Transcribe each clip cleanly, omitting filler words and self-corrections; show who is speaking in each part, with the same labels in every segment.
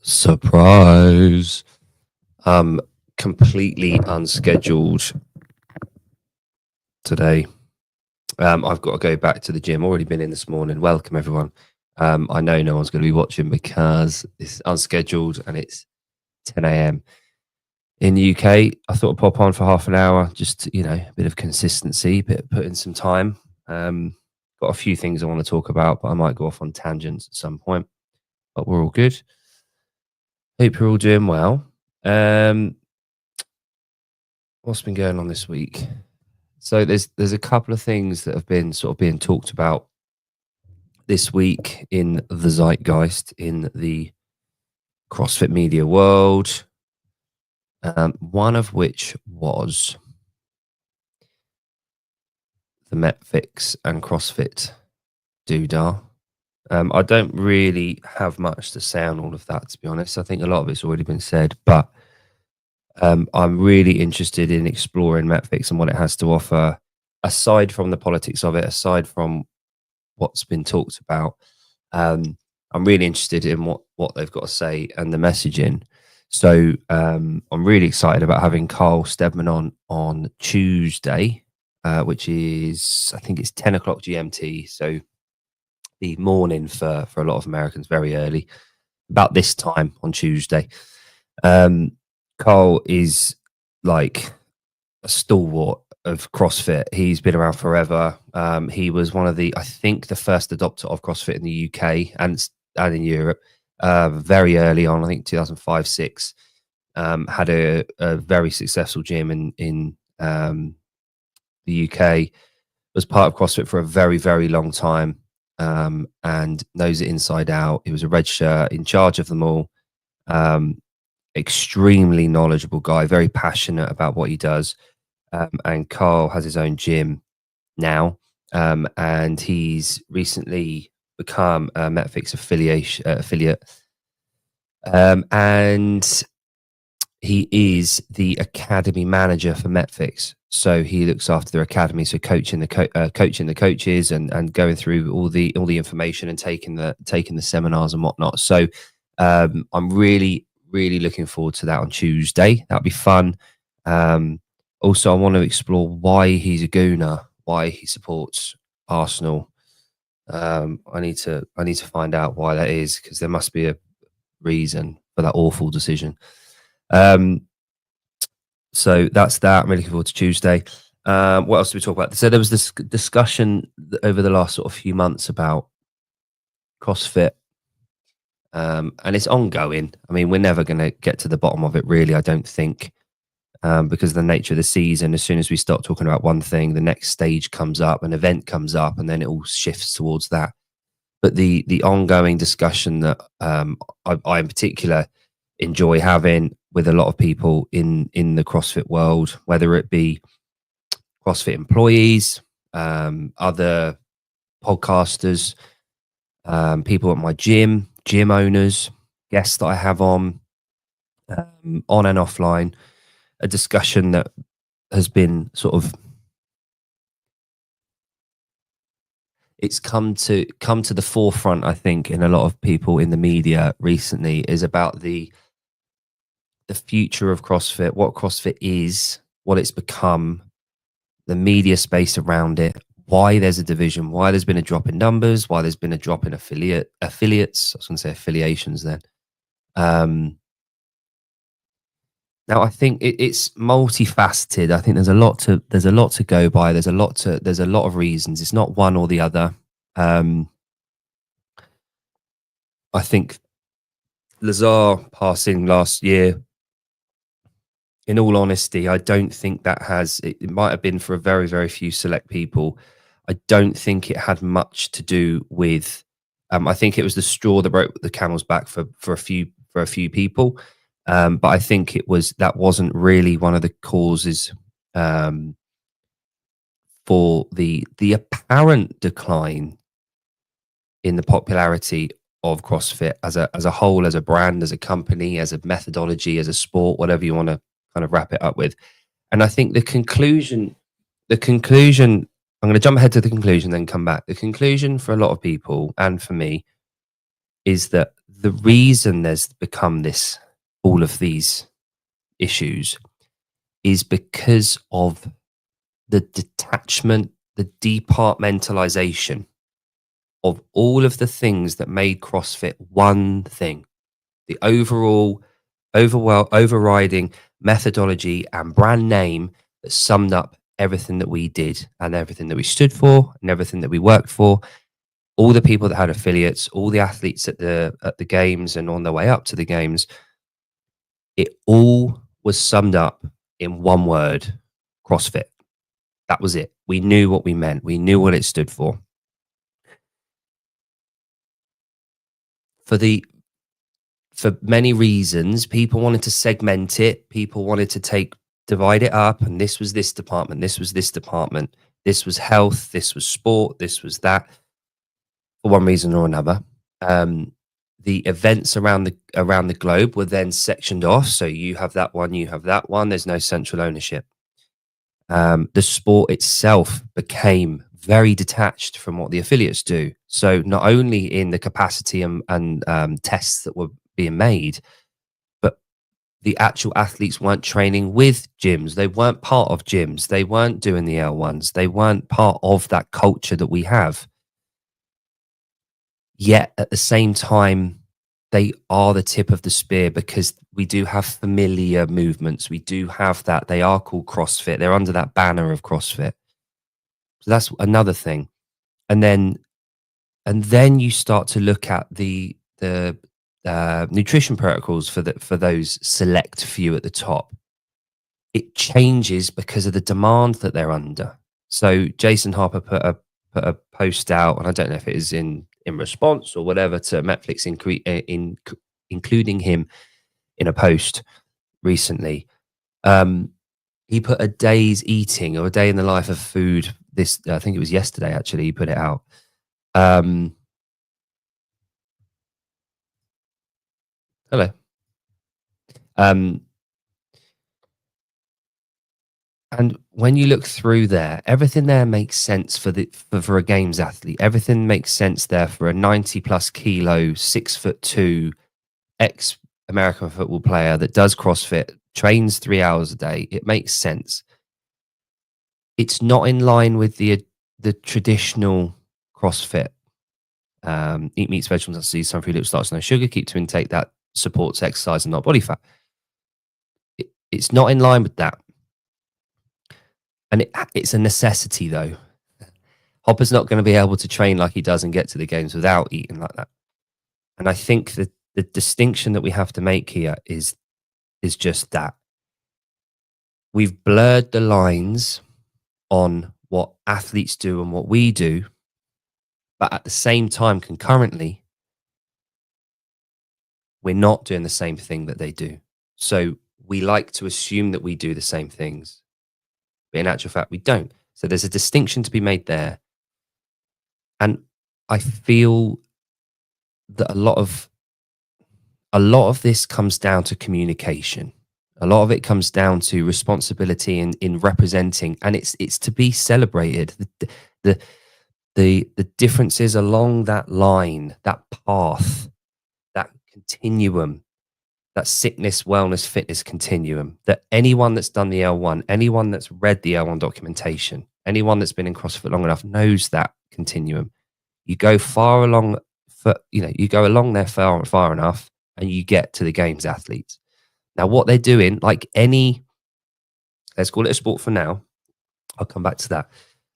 Speaker 1: Surprise. Completely unscheduled today. I've got to go back to the gym. Already been in this morning. Welcome, everyone. I know no one's going to be watching because it's unscheduled and it's 10 a.m. in the UK. I thought I'd pop on for half an hour, just, a bit of consistency, put in some time. Got a few things I want to talk about, but I might go off on tangents at some point. But we're all good. Hope you're all doing well. What's been going on this week? So there's a couple of things that have been sort of being talked about this week in the zeitgeist in the CrossFit media world. One of which was the Metfix and CrossFit doodah. I don't really have much to say on all of that, to be honest. I think a lot of it's already been said, but I'm really interested in exploring Metfix and what it has to offer, aside from the politics of it, aside from what's been talked about. I'm really interested in what they've got to say and the messaging. So I'm really excited about having Carl Stedman on Tuesday, which is, I think it's 10 o'clock GMT. So the morning for a lot of Americans, very early, about this time on Tuesday. Carl is like a stalwart of CrossFit. He's been around forever. He was one of the first adopter of CrossFit in the UK and in Europe very early on. I think 2005-06. Had a very successful gym in the UK. Was part of CrossFit for a very, very long time and knows it inside out. He was a red shirt, in charge of them all. Extremely knowledgeable guy, very passionate about what he does. And Carl has his own gym now, and he's recently become a Metfix affiliate. And he is the academy manager for Metfix. So he looks after their academy, so coaching the coaches and going through all the information and taking the seminars and whatnot. So I'm really looking forward to that on Tuesday. That'll be fun. Also, I want to explore why he's a gooner, why he supports Arsenal. I need to find out why that is, because there must be a reason for that awful decision. So that's that. I'm really looking forward to Tuesday. What else did we talk about? So there was this discussion over the last sort of few months about CrossFit. And it's ongoing. I mean, we're never going to get to the bottom of it, really, I don't think, because of the nature of the season. As soon as we start talking about one thing, the next stage comes up, an event comes up, and then it all shifts towards that. But the ongoing discussion that I in particular enjoy having with a lot of people in the CrossFit world, whether it be CrossFit employees, other podcasters, people at my gym owners, guests that I have on and offline, a discussion that has been sort of, it's come to the forefront, I think, in a lot of people in the media recently, is about the future of CrossFit, what CrossFit is, what it's become, the media space around it, why there's a division, why there's been a drop in numbers, why there's been a drop in affiliates. I was going to say affiliations then. Now I think it's multifaceted. I think there's a lot to go by. There's a lot of reasons. It's not one or the other. I think Lazar passing last year, in all honesty, I don't think that it might have been for a very, very few select people. I don't think it had much to do with, I think it was the straw that broke the camel's back for a few people. But I think that wasn't really one of the causes for the apparent decline in the popularity of CrossFit as a whole, as a brand, as a company, as a methodology, as a sport, whatever you want to kind of wrap it up with. And I think the conclusion, I'm going to jump ahead to the conclusion, then come back. The conclusion for a lot of people and for me is that the reason there's become this, all of these issues, is because of the detachment, the departmentalization of all of the things that made CrossFit one thing. The overriding methodology and brand name that summed up everything that we did and everything that we stood for and everything that we worked for. All the people that had affiliates, all the athletes at the games and on their way up to the games, it all was summed up in one word: CrossFit. That was it. We knew what we meant. We knew what it stood for. For the for many reasons, people wanted to segment it. People wanted to divide it up, and this was this department, this was this department, this was health, this was sport, this was that, for one reason or another. The events around the globe were then sectioned off. So you have that one, you have that one. There's no central ownership. The sport itself became very detached from what the affiliates do. So not only in the capacity and tests that were being made, but the actual athletes weren't training with gyms. They weren't part of gyms. They weren't doing the L1s. They weren't part of that culture that we have. Yet at the same time, they are the tip of the spear, because we do have familiar movements. We do have that. They are called CrossFit. They're under that banner of CrossFit. So that's another thing. And then you start to look at the nutrition protocols for those select few at the top. It changes because of the demand that they're under. So Jason Harper put a post out, and I don't know if it is in response or whatever to Netflix including him in a post recently. He put a day's eating, or a day in the life of food. I think it was yesterday, actually, he put it out. Hello. And when you look through there, everything there makes sense for a games athlete. Everything makes sense there for a 90+ kilo, 6'2", ex-American football player that does CrossFit, trains 3 hours a day. It makes sense. It's not in line with the traditional CrossFit. Eat meats, vegetables, nuts, seeds, some fruit, lips, starch, no sugar. Keep to intake that supports exercise and not body fat. It's not in line with that. And it's a necessity, though. Hopper's not going to be able to train like he does and get to the games without eating like that. And I think that the distinction that we have to make here is just that. We've blurred the lines on what athletes do and what we do, but at the same time, concurrently, we're not doing the same thing that they do. So we like to assume that we do the same things, but in actual fact, we don't. So there's a distinction to be made there. And I feel that a lot of this comes down to communication. A lot of it comes down to responsibility in representing, and it's to be celebrated. The differences along that line, that path, that continuum, that sickness, wellness, fitness continuum, that anyone that's done the L1, anyone that's read the L1 documentation, anyone that's been in CrossFit long enough knows that continuum. You go far along, you go along there far enough, and you get to the games athletes. Now, what they're doing, like let's call it a sport for now. I'll come back to that.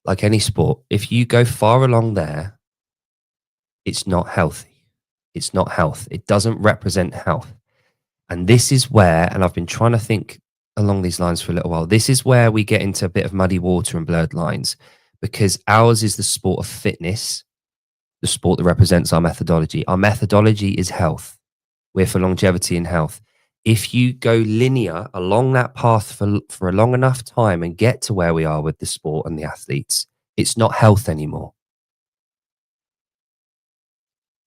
Speaker 1: Like any sport, if you go far along there, it's not healthy. It's not health. It doesn't represent health. And this is where, and I've been trying to think along these lines for a little while, this is where we get into a bit of muddy water and blurred lines, because ours is the sport of fitness, the sport that represents our methodology. Our methodology is health. We're for longevity and health. If you go linear along that path for a long enough time and get to where we are with the sport and the athletes, it's not health anymore.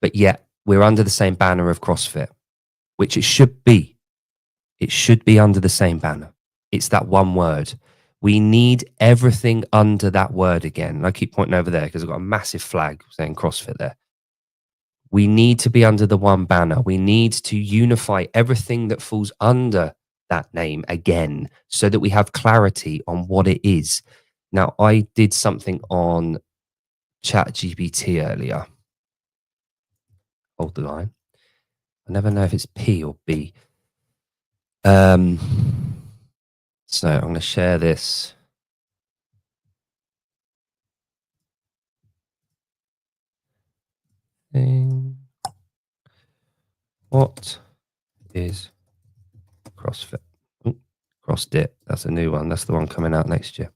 Speaker 1: But yet we're under the same banner of CrossFit, which it should be. It should be under the same banner. It's that one word. We need everything under that word again. And I keep pointing over there because I've got a massive flag saying CrossFit there. We need to be under the one banner. We need to unify everything that falls under that name again so that we have clarity on what it is. Now, I did something on ChatGPT earlier. Hold the line. I never know if it's P or B. So I'm going to share this. What is CrossFit? Ooh, crossed it. That's a new one. That's the one coming out next year.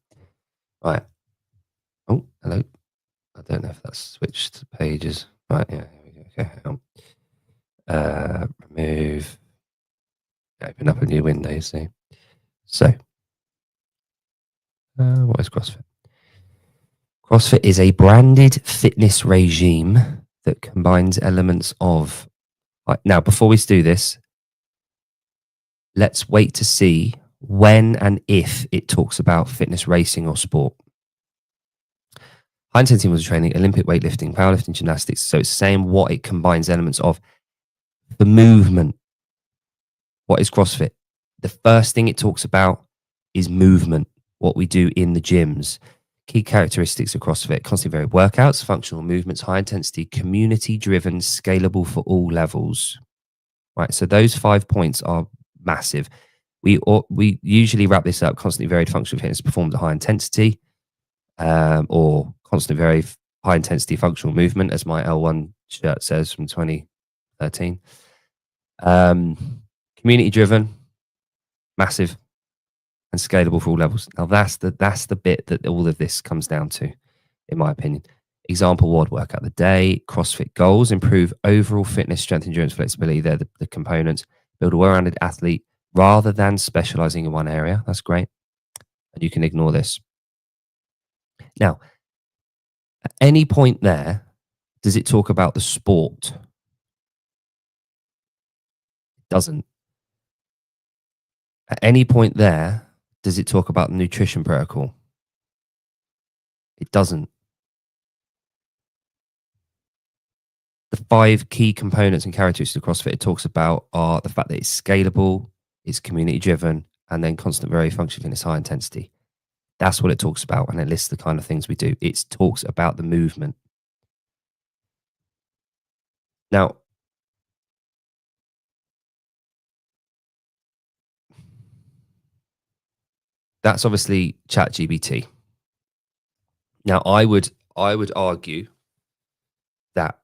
Speaker 1: Right. Oh, hello. I don't know if that's switched pages. Right. Yeah. Here we go. Okay. Hang on. Remove. Open up a new window. You see. So, what is CrossFit? CrossFit is a branded fitness regime that combines elements of. Now, before we do this, let's wait to see when and if it talks about fitness racing or sport. High intensity muscle training, Olympic weightlifting, powerlifting, gymnastics. So it's saying what it combines elements of. The movement. What is CrossFit? The first thing it talks about is movement, what we do in the gyms. Key characteristics of CrossFit: constantly varied workouts, functional movements, high intensity, community driven, scalable for all levels. Right. So those 5 points are massive. We usually wrap this up: constantly varied functional fitness performed at high intensity, or constantly varied high intensity functional movement, as my L1 shirt says from 2013. Community driven, massive, and scalable for all levels. Now that's the bit that all of this comes down to, in my opinion. Example WOD workout the day. CrossFit goals: improve overall fitness, strength, endurance, flexibility. They're the components. Build a well-rounded athlete rather than specializing in one area. That's great. And you can ignore this. Now, at any point there, does it talk about the sport? It doesn't. At any point there, does it talk about the nutrition protocol? It doesn't. The 5 key components and characteristics of CrossFit it talks about are the fact that it's scalable, it's community driven, and then constant varied function fitness, high intensity. That's what it talks about, and it lists the kind of things we do. It talks about the movement. Now, that's obviously ChatGPT. Now, I would argue that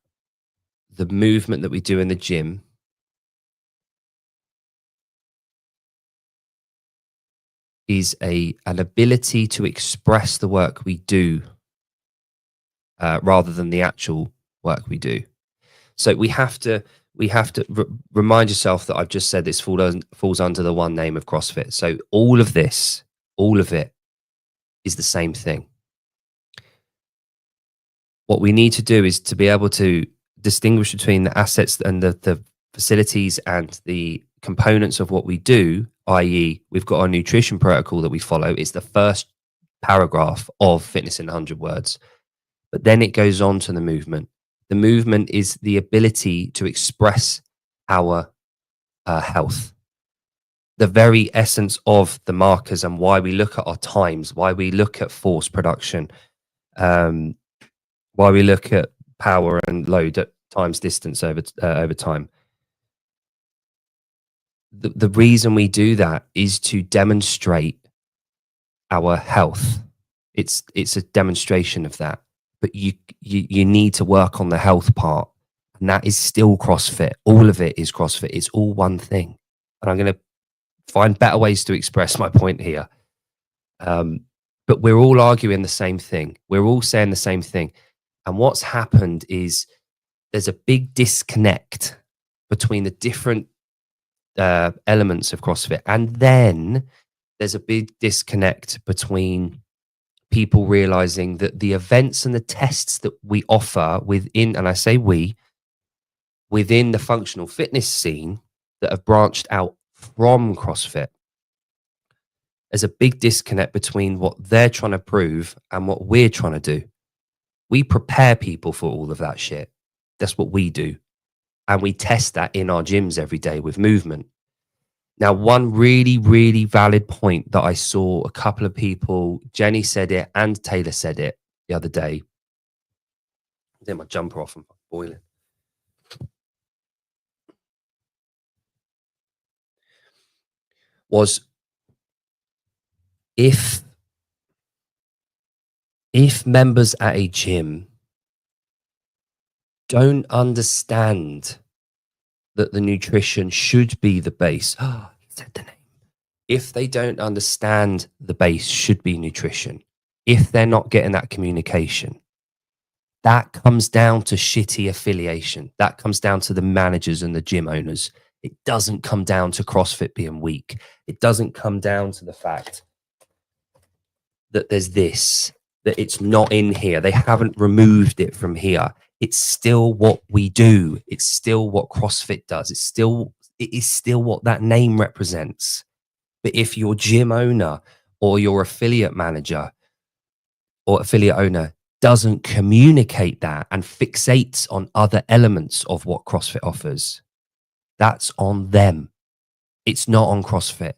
Speaker 1: the movement that we do in the gym is an ability to express the work we do rather than the actual work we do. So we have to remind yourself that I've just said this falls under the one name of CrossFit. So all of it is the same thing. What we need to do is to be able to distinguish between the assets and the facilities and the components of what we do, i.e., we've got our nutrition protocol that we follow. It's the first paragraph of Fitness in 100 Words. But then it goes on to the movement. The movement is the ability to express our health. The very essence of the markers and why we look at our times, why we look at force production, why we look at power and load at times distance over time. The reason we do that is to demonstrate our health. It's a demonstration of that. But you need to work on the health part, and that is still CrossFit. All of it is CrossFit. It's all one thing. And I'm going to find better ways to express my point here. But we're all arguing the same thing. We're all saying the same thing. And what's happened is there's a big disconnect between the different elements of CrossFit. And then there's a big disconnect between people realizing that the events and the tests that we offer within, and I say we, within the functional fitness scene that have branched out from CrossFit, there's a big disconnect between what they're trying to prove and what we're trying to do. We prepare people for all of that shit. That's what we do. And we test that in our gyms every day with movement. Now, one really, really valid point that I saw a couple of people, Jenny said it and Taylor said it the other day. Get my jumper off, I'm boiling. Was if members at a gym don't understand that the nutrition should be the base. He said the name. If they don't understand the base should be nutrition, if they're not getting that communication, that comes down to shitty affiliation. That comes down to the managers and the gym owners. It doesn't come down to CrossFit being weak. It doesn't come down to the fact that there's this, that it's not in here. They haven't removed it from here. It's still what we do. It's still what CrossFit does. It is still what that name represents. But if your gym owner or your affiliate manager or affiliate owner doesn't communicate that and fixates on other elements of what CrossFit offers, that's on them. It's not on CrossFit.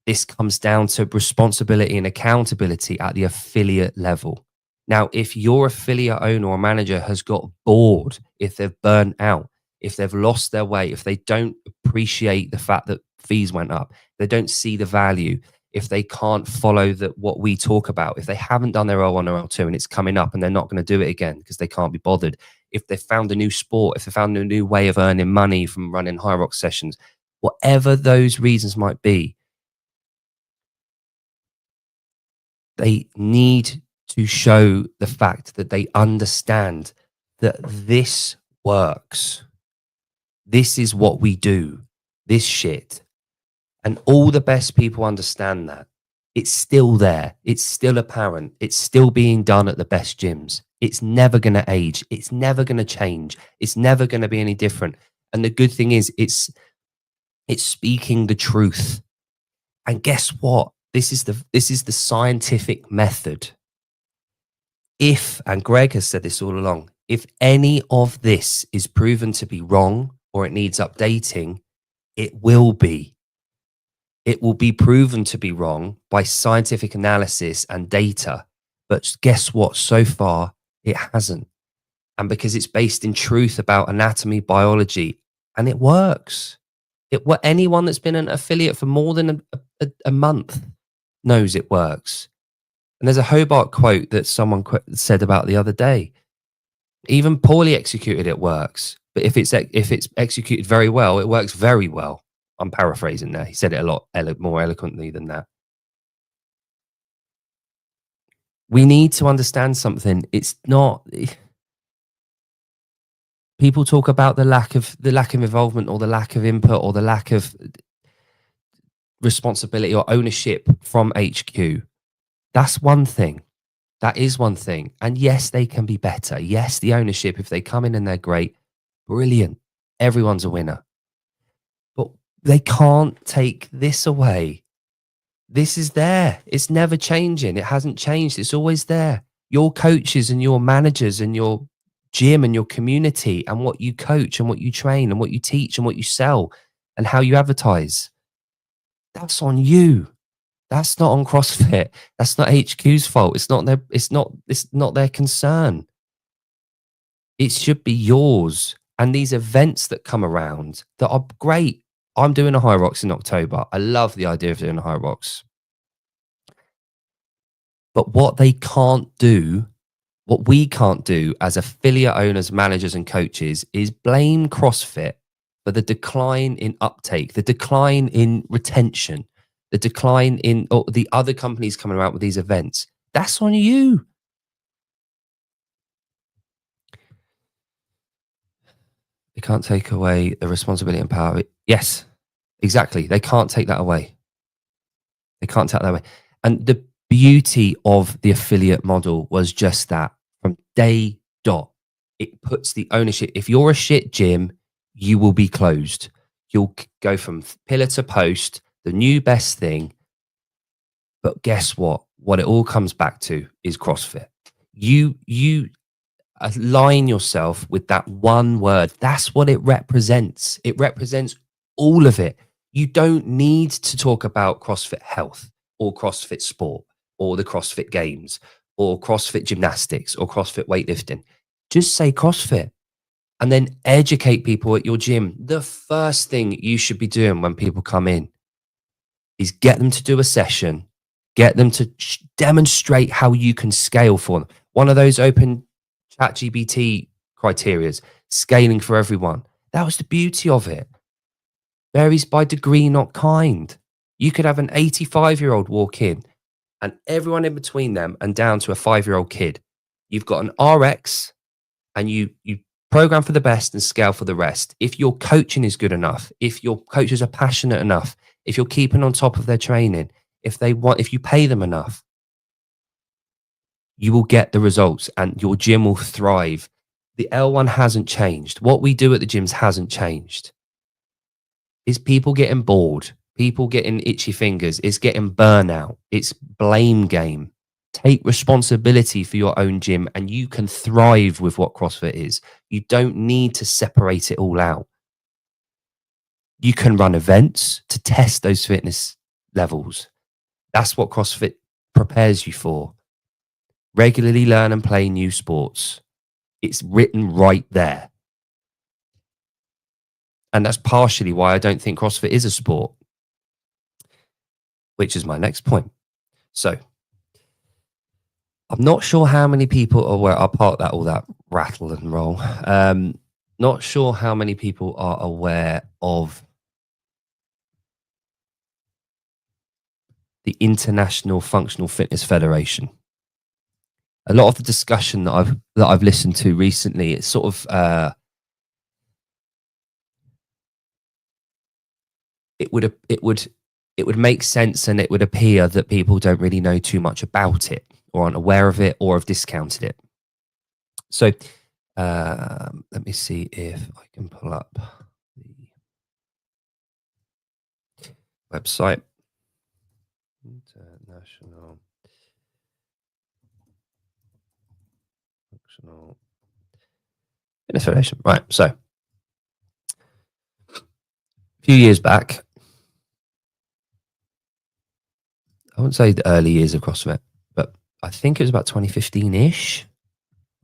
Speaker 1: This comes down to responsibility and accountability at the affiliate level. Now, if your affiliate owner or manager has got bored, if they've burnt out, if they've lost their way, if they don't appreciate the fact that fees went up, they don't see the value, if they can't follow what we talk about, if they haven't done their L1 or L2 and it's coming up and they're not going to do it again because they can't be bothered, if they found a new sport, if they found a new way of earning money from running high rock sessions, whatever those reasons might be, they need to show the fact that they understand that this works. This is what we do, this shit. And all the best people understand that. It's still there. It's still apparent. It's still being done at the best gyms. It's never going to age. It's never going to change. It's never going to be any different. And the good thing is it's speaking the truth. And guess what? This is the scientific method. And Greg has said this all along, if any of this is proven to be wrong or it needs updating, it will be. It will be proven to be wrong by scientific analysis and data. But guess what? So far, it hasn't. And because it's based in truth about anatomy, biology, and it works. Anyone that's been an affiliate for more than a month knows it works. And there's a Hobart quote that someone said about the other day. Even poorly executed, it works. But if it's executed very well, it works very well. I'm paraphrasing there. He said it a lot more eloquently than that. We need to understand something. It's not. People talk about the lack of involvement or the lack of input or the lack of responsibility or ownership from HQ. That's one thing. That is one thing. And yes, they can be better. Yes, the ownership, if they come in and they're great, brilliant. Everyone's a winner. But they can't take this away. This is there. It's never changing. It hasn't changed. It's always there. Your coaches and your managers and your gym and your community and what you coach and what you train and what you teach and what you sell and how you advertise. That's on you. That's not on CrossFit. That's not HQ's fault. It's not their concern. It should be yours. And these events that come around that are great. I'm doing a High Rocks in October. I love the idea of doing a High Rocks. But what we can't do as affiliate owners, managers, and coaches is blame CrossFit for the decline in uptake, the decline in retention, the decline in the other companies coming out with these events. That's on you. They can't take away the responsibility and power. Yes, exactly. They can't take that away. They can't take that away. And the beauty of the affiliate model was just that from day dot. It puts the ownership. If you're a shit gym, you will be closed. You'll go from pillar to post, the new best thing. But guess what? What it all comes back to is CrossFit. Align yourself with that one word. That's what it represents. It represents all of it. You don't need to talk about CrossFit health or CrossFit sport or the CrossFit games or CrossFit gymnastics or CrossFit weightlifting. Just say CrossFit and then educate people at your gym. The first thing you should be doing when people come in is get them to do a session, get them to demonstrate how you can scale for them. One of those open ChatGPT criterias, scaling for everyone. That was the beauty of it. Varies by degree, not kind. You could have an 85-year-old walk in and everyone in between them and down to a 5-year-old kid. You've got an RX and you program for the best and scale for the rest. If your coaching is good enough, if your coaches are passionate enough, if you're keeping on top of their training, if you pay them enough, you will get the results and your gym will thrive. The L1 hasn't changed. What we do at the gyms hasn't changed. It's people getting bored, people getting itchy fingers, it's getting burnout, it's blame game. Take responsibility for your own gym and you can thrive with what CrossFit is. You don't need to separate it all out. You can run events to test those fitness levels. That's what CrossFit prepares you for. Regularly learn and play new sports. It's written right there. And that's partially why I don't think CrossFit is a sport, which is my next point. So I'm not sure how many people are aware. I'll park that all that rattle and roll. Not sure how many people are aware of the International Functional Fitness Federation. A lot of the discussion that I've listened to recently, it's sort of it would make sense and it would appear that people don't really know too much about it or aren't aware of it or have discounted it. So let me see if I can pull up the website. International Functional Fitness Federation. Right. So a few years back, I wouldn't say the early years of CrossFit, but I think it was about 2015-ish.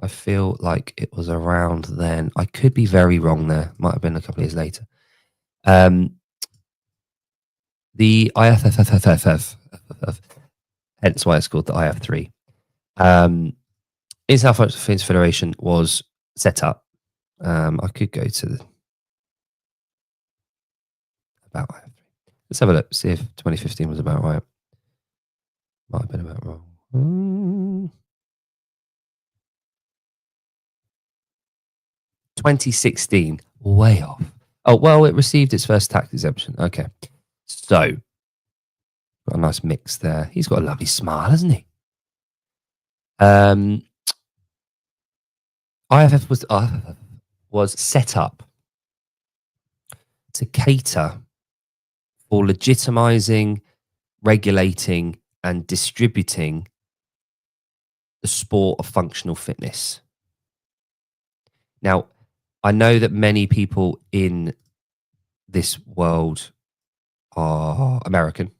Speaker 1: I feel like it was around then. I could be very wrong there. Might have been a couple of years later. The IFFFFF, hence why it's called the IF3. International Functional Fitness Federation was set up. I could go to the about IF3. Let's have a look, see if 2015 was about right. Might have been about wrong. 2016, way off. Oh, well, it received its first tax exemption. Okay. So, got a nice mix there. He's got a lovely smile, hasn't he? IFF was set up to cater for legitimizing, regulating, and distributing the sport of functional fitness. Now, I know that many people in this world are American,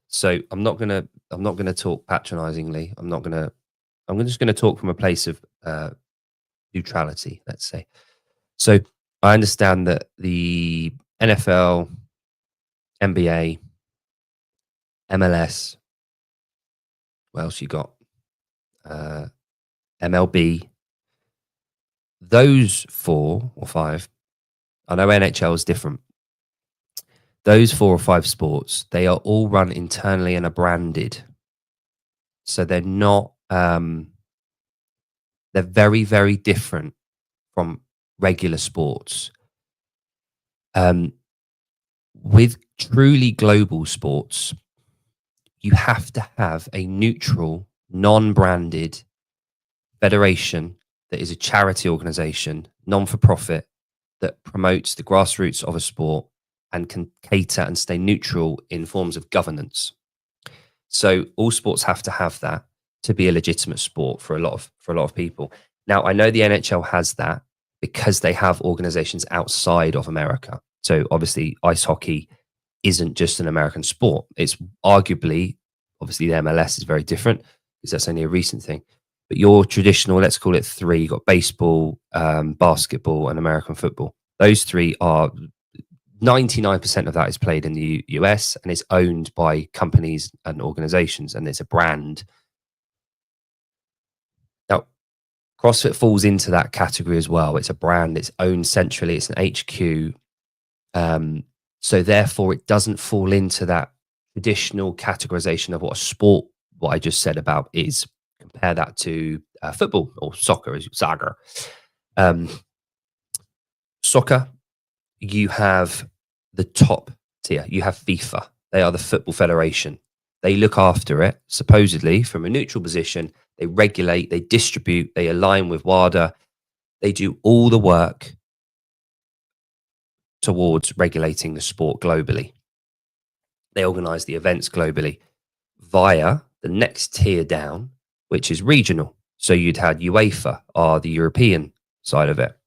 Speaker 1: so I'm not gonna talk patronizingly. I'm just gonna talk from a place of neutrality, let's say. So I understand that the NFL, NBA, MLS, what else you got? MLB. Those 4 or 5, I know NHL is different. Those 4 or 5 sports, they are all run internally and are branded. So they're not, they're very, very different from regular sports. With truly global sports, you have to have a neutral, non-branded federation that is a charity organization, non-for-profit, that promotes the grassroots of a sport and can cater and stay neutral in forms of governance. So all sports have to have that to be a legitimate sport for a lot of people. Now, I know the NHL has that because they have organizations outside of America. So obviously, ice hockey isn't just an American sport. It's arguably, obviously, the MLS is very different because that's only a recent thing. But your traditional, let's call it three, you've got baseball, basketball, and American football. Those three are 99% of that is played in the US and is owned by companies and organizations, and it's a brand. Now, CrossFit falls into that category as well. It's a brand, it's owned centrally, it's an HQ. So therefore, it doesn't fall into that traditional categorization of what a sport, what I just said about is. Compare that to football or soccer, as soccer. Soccer, you have the top tier. You have FIFA. They are the Football Federation. They look after it, supposedly, from a neutral position. They regulate, they distribute, they align with WADA. They do all the work towards regulating the sport globally. They organize the events globally via the next tier down, which is regional. So you'd had UEFA, or the European side of it.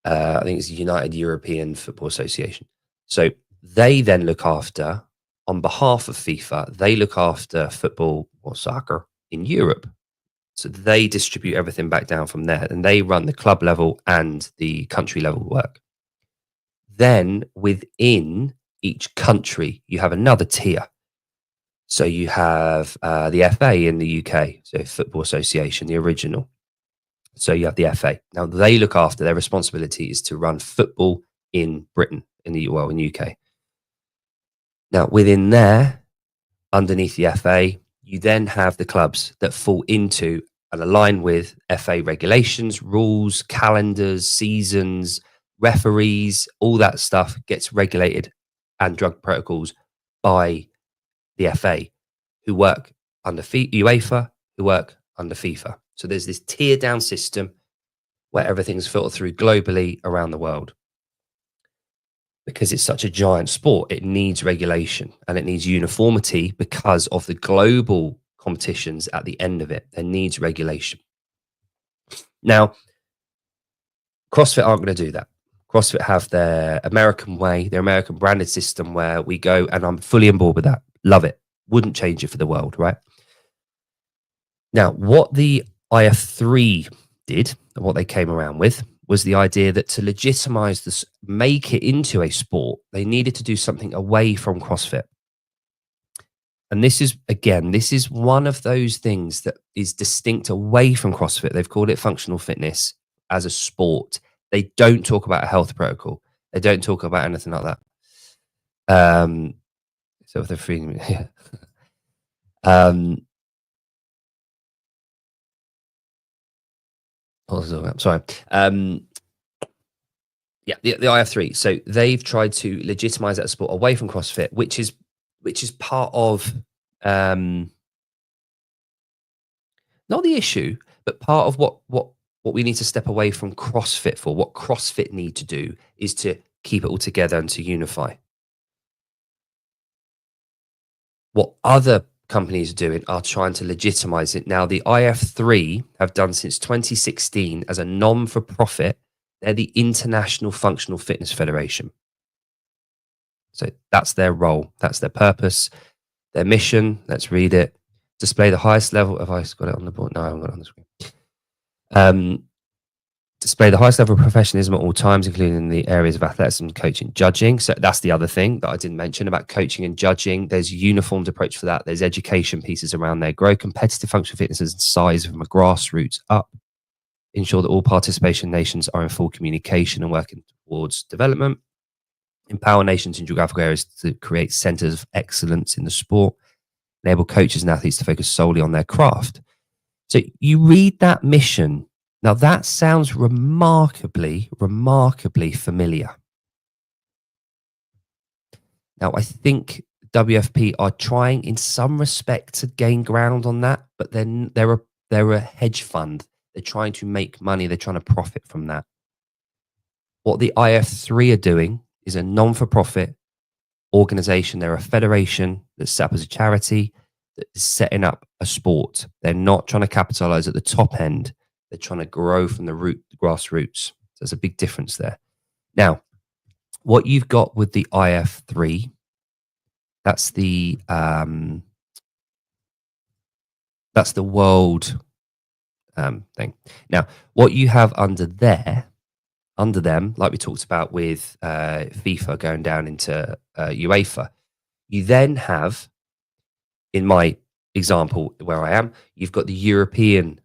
Speaker 1: I think it's the United European Football Association. So they then look after, on behalf of FIFA, they look after football or soccer in Europe. So they distribute everything back down from there, and they run the club level and the country level work. Then within each country, you have another tier. So you have the FA in the UK, so Football Association, the original. So you have the FA. Now they look after, their responsibility is to run football in Britain, in UK. Now within there, underneath the FA, you then have the clubs that fall into and align with FA regulations, rules, calendars, seasons, referees, all that stuff gets regulated, and drug protocols by the FA, who work under UEFA, who work under FIFA. So there's this tier down system where everything's filtered through globally around the world. Because it's such a giant sport, it needs regulation and it needs uniformity because of the global competitions at the end of it. There needs regulation. Now, CrossFit aren't going to do that. CrossFit have their American way, their American branded system where we go, and I'm fully on board with that. Love it. Wouldn't change it for the world, right? Now, what the IF3 did, and what they came around with, was the idea that to legitimize this, make it into a sport, they needed to do something away from CrossFit. And this is, again, this is one of those things that is distinct away from CrossFit. They've called it functional fitness as a sport. They don't talk about a health protocol. They don't talk about anything like that. So if they're freeing, yeah. I'm sorry. Yeah, the IF3. So they've tried to legitimize that sport away from CrossFit, which is part of not the issue, but part of what we need to step away from CrossFit for. What CrossFit need to do is to keep it all together and to unify. What other companies are doing are trying to legitimize it. Now, the IF3 have done since 2016 as a non-for-profit. They're the International Functional Fitness Federation. So that's their role. That's their purpose, their mission. Let's read it. Display the highest level. Have I got it on the board? No, I haven't got it on the screen. Display the highest level of professionalism at all times, including in the areas of athleticism, coaching, judging. So that's the other thing that I didn't mention about coaching and judging. There's a uniformed approach for that. There's education pieces around there. Grow competitive functional fitness and size from a grassroots up. Ensure that all participation nations are in full communication and working towards development. Empower nations in geographical areas to create centers of excellence in the sport. Enable coaches and athletes to focus solely on their craft. So you read that mission. Now that sounds remarkably familiar. Now I think WFP are trying in some respect to gain ground on that, but then they're a hedge fund. They're trying to make money. They're trying to profit from that. What the IF3 are doing is a non-for-profit organization. They're a federation that's set up as a charity that is setting up a sport. They're not trying to capitalize at the top end. They're trying to grow from the grassroots. So there's a big difference there. Now, what you've got with the IF3, that's the world thing. Now, what you have under them, like we talked about with FIFA going down into UEFA, you then have, in my example where I am, you've got the European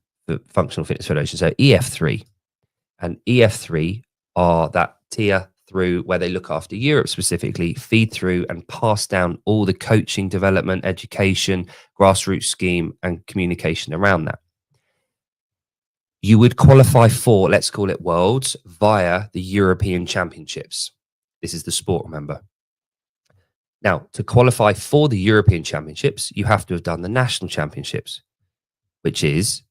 Speaker 1: Functional Fitness Federation, so EF3. And EF3 are that tier through where they look after Europe specifically, feed through and pass down all the coaching, development, education, grassroots scheme, and communication around that. You would qualify for, let's call it Worlds, via the European Championships. This is the sport, remember. Now, to qualify for the European Championships, you have to have done the National Championships, which is,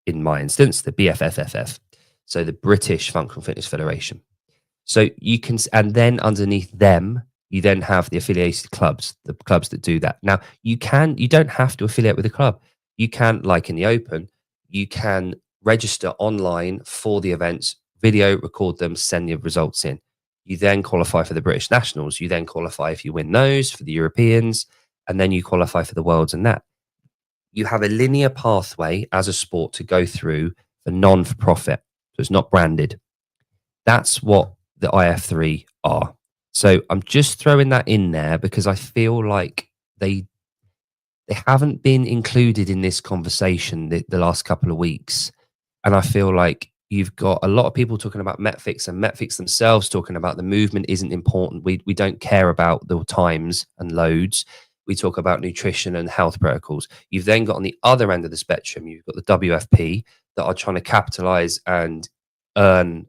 Speaker 1: in my instance, the BFFFF, so the British Functional Fitness Federation. So you can, and then underneath them, you then have the affiliated clubs, the clubs that do that. Now, you don't have to affiliate with a club. You can, like in the Open, you can register online for the events, video, record them, send your results in. You then qualify for the British Nationals. You then qualify if you win those for the Europeans, and then you qualify for the Worlds and that. You have a linear pathway as a sport to go through for non-for-profit. So it's not branded. That's what the IF3 are. So I'm just throwing that in there because I feel like they haven't been included in this conversation the last couple of weeks. And I feel like you've got a lot of people talking about Metfix and Metfix themselves talking about the movement isn't important. We don't care about the times and loads. We talk about nutrition and health protocols. You've then got on the other end of the spectrum, you've got the WFP that are trying to capitalize and earn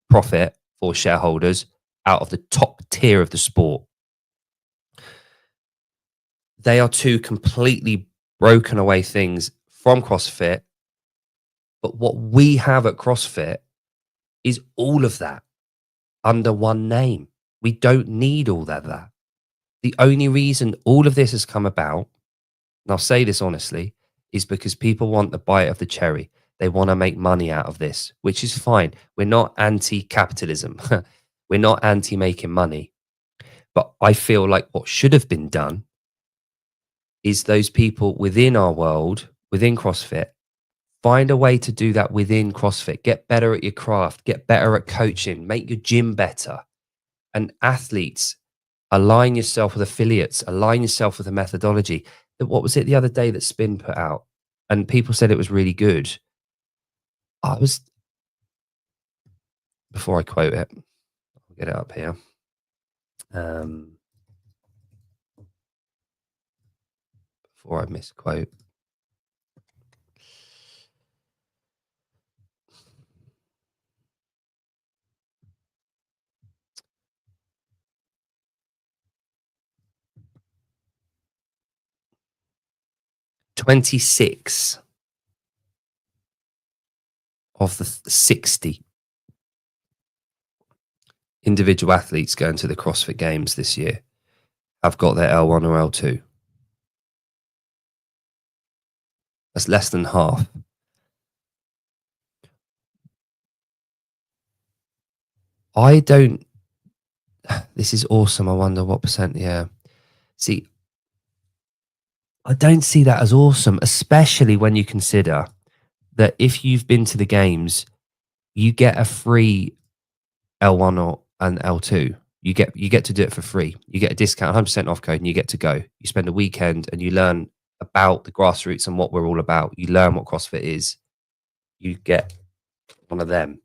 Speaker 1: profit for shareholders out of the top tier of the sport. They are two completely broken away things from CrossFit. But what we have at CrossFit is all of that under one name. We don't need all that. The only reason all of this has come about, and I'll say this honestly, is because people want the bite of the cherry. They want to make money out of this, which is fine. We're not anti-capitalism. We're not anti-making money. But I feel like what should have been done is those people within our world, within CrossFit, find a way to do that within CrossFit. Get better at your craft. Get better at coaching. Make your gym better. And athletes, align yourself with affiliates. Align yourself with a methodology. What was it the other day that Spin put out? And people said it was really good. Before I quote it, I'll get it up here. Before I misquote. "26 of the 60 individual athletes going to the CrossFit Games this year have got their L1 or L2. That's less than half. This is awesome. I wonder what percent. Yeah. See, I don't see that as awesome, especially when you consider that if you've been to the games, you get a free L1 or an L2. You get to do it for free. You get a discount, 100% off code, and you get to go. You spend a weekend and you learn about the grassroots and what we're all about. You learn what CrossFit is. You get one of them.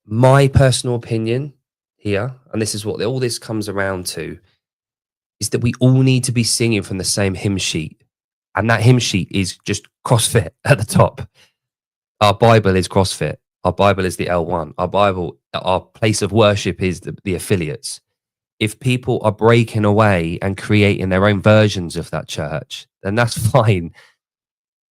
Speaker 1: My personal opinion here, and this is what all this comes around to, is that we all need to be singing from the same hymn sheet. And that hymn sheet is just CrossFit at the top. Our Bible is CrossFit. Our Bible is the L1. Our place of worship is the affiliates. If people are breaking away and creating their own versions of that church, then that's fine.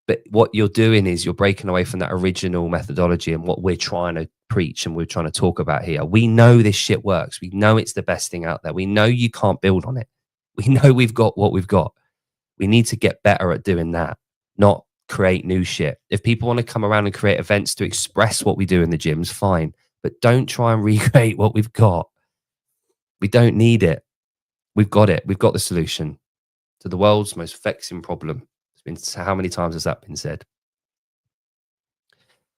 Speaker 1: But what you're doing is you're breaking away from that original methodology and what we're trying to preach and we're trying to talk about here. We know this shit works. We know it's the best thing out there. We know you can't build on it. We know we've got what we've got. We need to get better at doing that, not create new shit. If people want to come around and create events to express what we do in the gyms, fine. But don't try and recreate what we've got. We don't need it. We've got it. We've got the solution to the world's most vexing problem. It's been, how many times has that been said?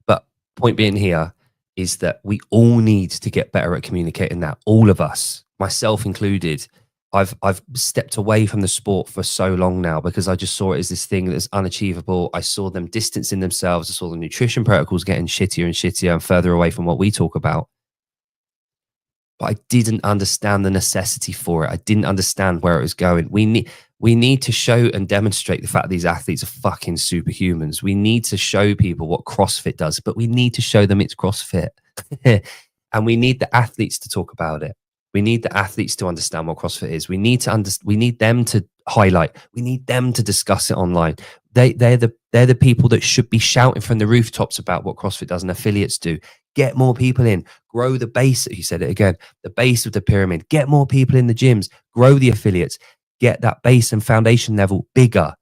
Speaker 1: But point being here is that we all need to get better at communicating that. All of us, myself included. I've stepped away from the sport for so long now because I just saw it as this thing that's unachievable. I saw them distancing themselves. I saw the nutrition protocols getting shittier and shittier and further away from what we talk about. But I didn't understand the necessity for it. I didn't understand where it was going. We need to show and demonstrate the fact that these athletes are fucking superhumans. We need to show people what CrossFit does, but we need to show them it's CrossFit. And we need the athletes to talk about it. We need the athletes to understand what CrossFit is. We need them to highlight. We need them to discuss it online. They're the people that should be shouting from the rooftops about what CrossFit does and affiliates do. Get more people in. Grow the base. He said it again. The base of the pyramid. Get more people in the gyms. Grow the affiliates. Get that base and foundation level bigger.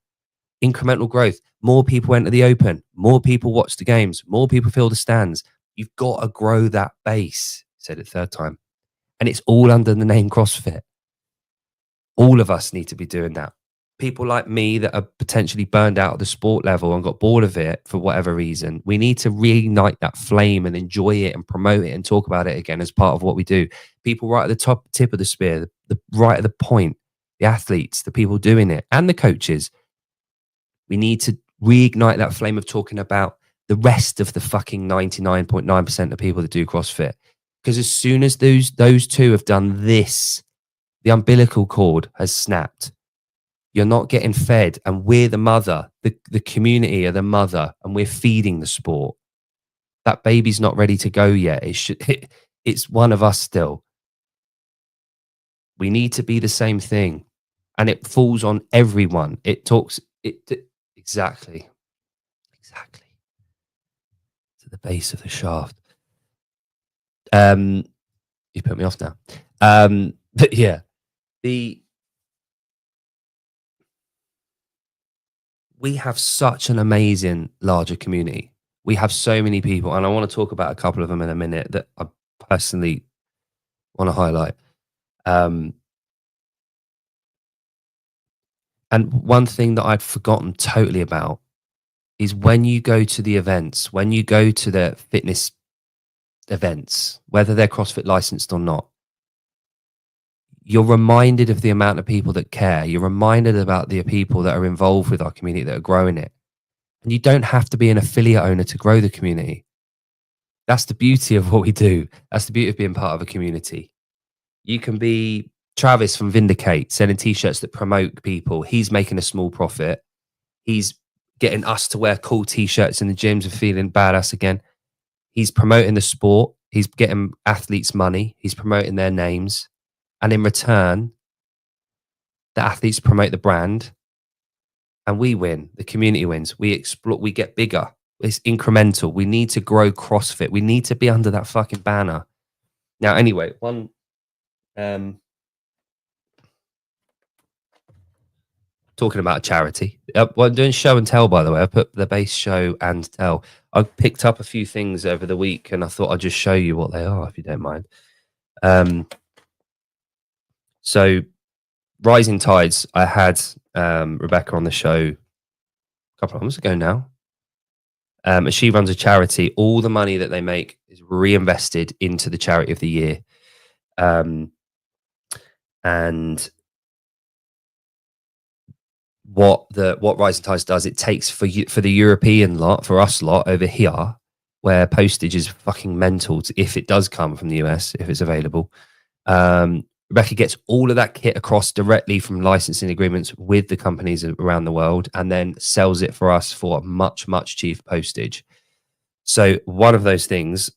Speaker 1: Incremental growth. More people enter the open. More people watch the games. More people fill the stands. You've got to grow that base. He said it third time. And it's all under the name CrossFit. All of us need to be doing that. People like me that are potentially burned out at the sport level and got bored of it for whatever reason, we need to reignite that flame and enjoy it and promote it and talk about it again as part of what we do. People right at the tip of the spear, the right at the point, the athletes, the people doing it, and the coaches. We need to reignite that flame of talking about the rest of the fucking 99.9% of people that do CrossFit. Because as soon as those two have done this, the umbilical cord has snapped. You're not getting fed, and we're the mother. The community are the mother, and we're feeding the sport. That baby's not ready to go yet. It's one of us still. We need to be the same thing, and it falls on everyone. Exactly to the base of the shaft. You put me off now. But yeah, we have such an amazing larger community. We have so many people, and I want to talk about a couple of them in a minute that I personally want to highlight. And one thing that I'd forgotten totally about is when you go to the events, when you go to the fitness events, whether they're CrossFit licensed or not, you're reminded of the amount of people that care. You're reminded about the people that are involved with our community that are growing it. And you don't have to be an affiliate owner to grow the community. That's the beauty of what we do. That's the beauty of being part of a community. You can be Travis from Vindicate, selling t-shirts that promote people. He's making a small profit. He's getting us to wear cool t-shirts in the gyms and feeling badass again. He's promoting the sport. He's getting athletes money. He's promoting their names. And in return, the athletes promote the brand and we win. The community wins. We explore, we get bigger. It's incremental. We need to grow CrossFit. We need to be under that fucking banner. Now, anyway, talking about charity. Well, I'm doing show and tell, by the way. I put the base show and tell. I picked up a few things over the week and I thought I'd just show you what they are, if you don't mind. So Rising Tides, I had Rebecca on the show a couple of months ago now. And she runs a charity. All the money that they make is reinvested into the charity of the year. And what Rising Tides does, it takes for the European lot, for us lot over here, where postage is fucking mental if it does come from the US, if it's available. Rebecca gets all of that kit across directly from licensing agreements with the companies around the world and then sells it for us for much, much cheaper postage. So one of those things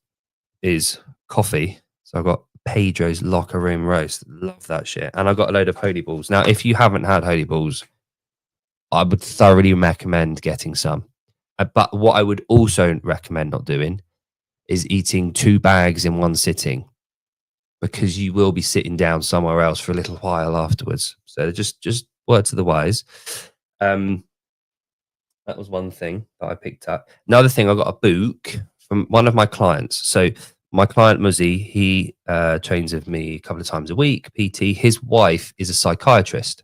Speaker 1: is coffee. So I've got Pedro's Locker Room Roast. Love that shit. And I've got a load of Holy Balls. Now, if you haven't had Holy Balls, I would thoroughly recommend getting some. But what I would also recommend not doing is eating 2 bags in one sitting, because you will be sitting down somewhere else for a little while afterwards. So just word to the wise. That was one thing that I picked up. Another thing, I got a book from one of my clients. So my client Muzzy, he trains with me a couple of times a week, PT. His wife is a psychiatrist,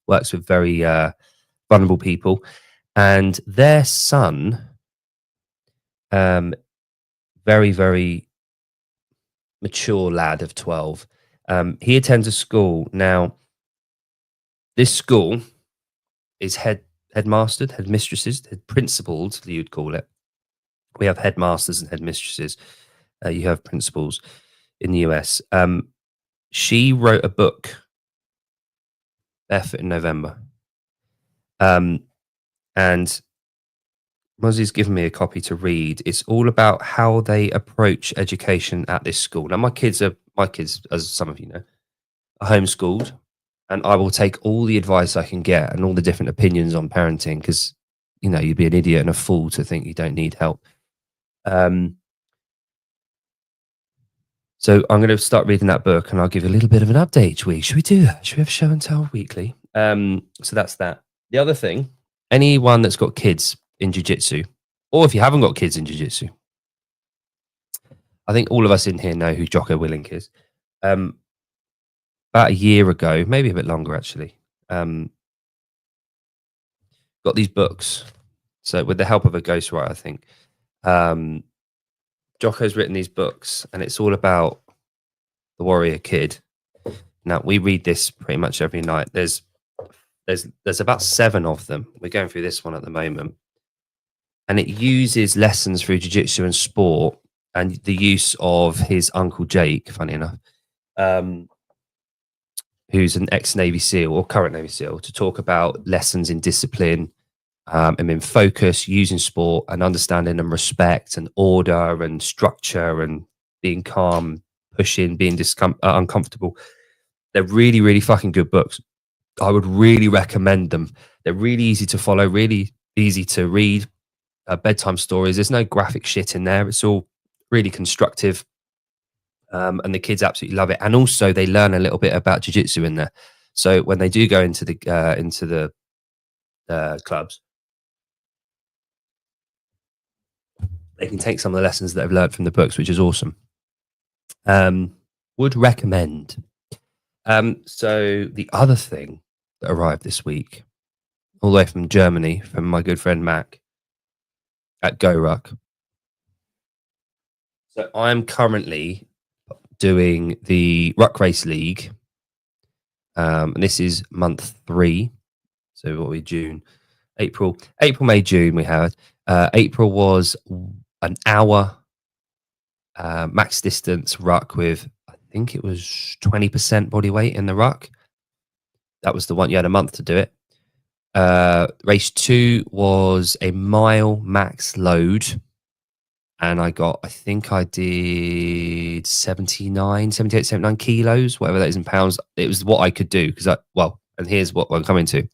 Speaker 1: works with very vulnerable people, and their son, very, very mature lad of 12. He attends a school. Now, this school is headmastered, headmistresses, head principals, you'd call it. We have headmasters and headmistresses. You have principals in the US. She wrote a book, Barefoot in November. And Muzzy's given me a copy to read. It's all about how they approach education at this school. Now, my kids, as some of you know, are homeschooled, and I will take all the advice I can get and all the different opinions on parenting, because you'd be an idiot and a fool to think you don't need help. So I'm going to start reading that book, and I'll give you a little bit of an update each week. Should we do that? Should we have show and tell weekly? So that's that. The other thing, anyone that's got kids in jiu-jitsu, or if you haven't got kids in jiu-jitsu, I think all of us in here know who Jocko Willink is. About a year ago, maybe a bit longer actually, got these books. So with the help of a ghostwriter, I think, Jocko's written these books, and it's all about the warrior kid. Now, we read this pretty much every night. There's about 7 of them. We're going through this one at the moment, and it uses lessons through jiu-jitsu and sport, and the use of his uncle Jake, funny enough, who's an ex-Navy SEAL or current Navy SEAL, to talk about lessons in discipline, and in focus, using sport and understanding and respect and order and structure and being calm, pushing, being uncomfortable. They're really, really fucking good books. I would really recommend them. They're really easy to follow, really easy to read. Bedtime stories. There's no graphic shit in there. It's all really constructive. And the kids absolutely love it. And also they learn a little bit about jiu-jitsu in there. So when they do go into the clubs, they can take some of the lessons that they've learned from the books, which is awesome. Would recommend. So the other thing that arrived this week, all the way from Germany, from my good friend Mac at GoRuck. So I'm currently doing the Ruck Race League. And this is month 3. So what are we, June? April, May, June we had. April was an hour max distance ruck with, I think it was 20% body weight in the ruck. That was the one. You had a month to do it. Race 2 was a mile max load, and I think I did 78, 79 kilos, whatever that is in pounds. It was what I could do, because and here's what I'm coming to.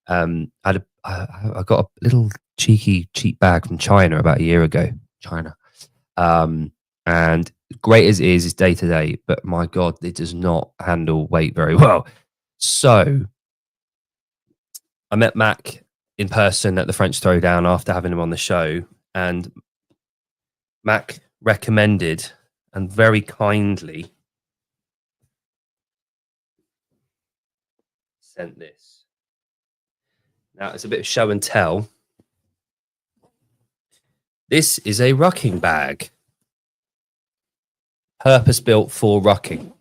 Speaker 1: I got a little cheap bag from China about a year ago. And great as it is day to day, but my God, it does not handle weight very well. So I met Mac in person at the French Throwdown after having him on the show, and Mac recommended and very kindly sent this. Now, it's a bit of show and tell. This is a rucking bag, purpose built for rucking,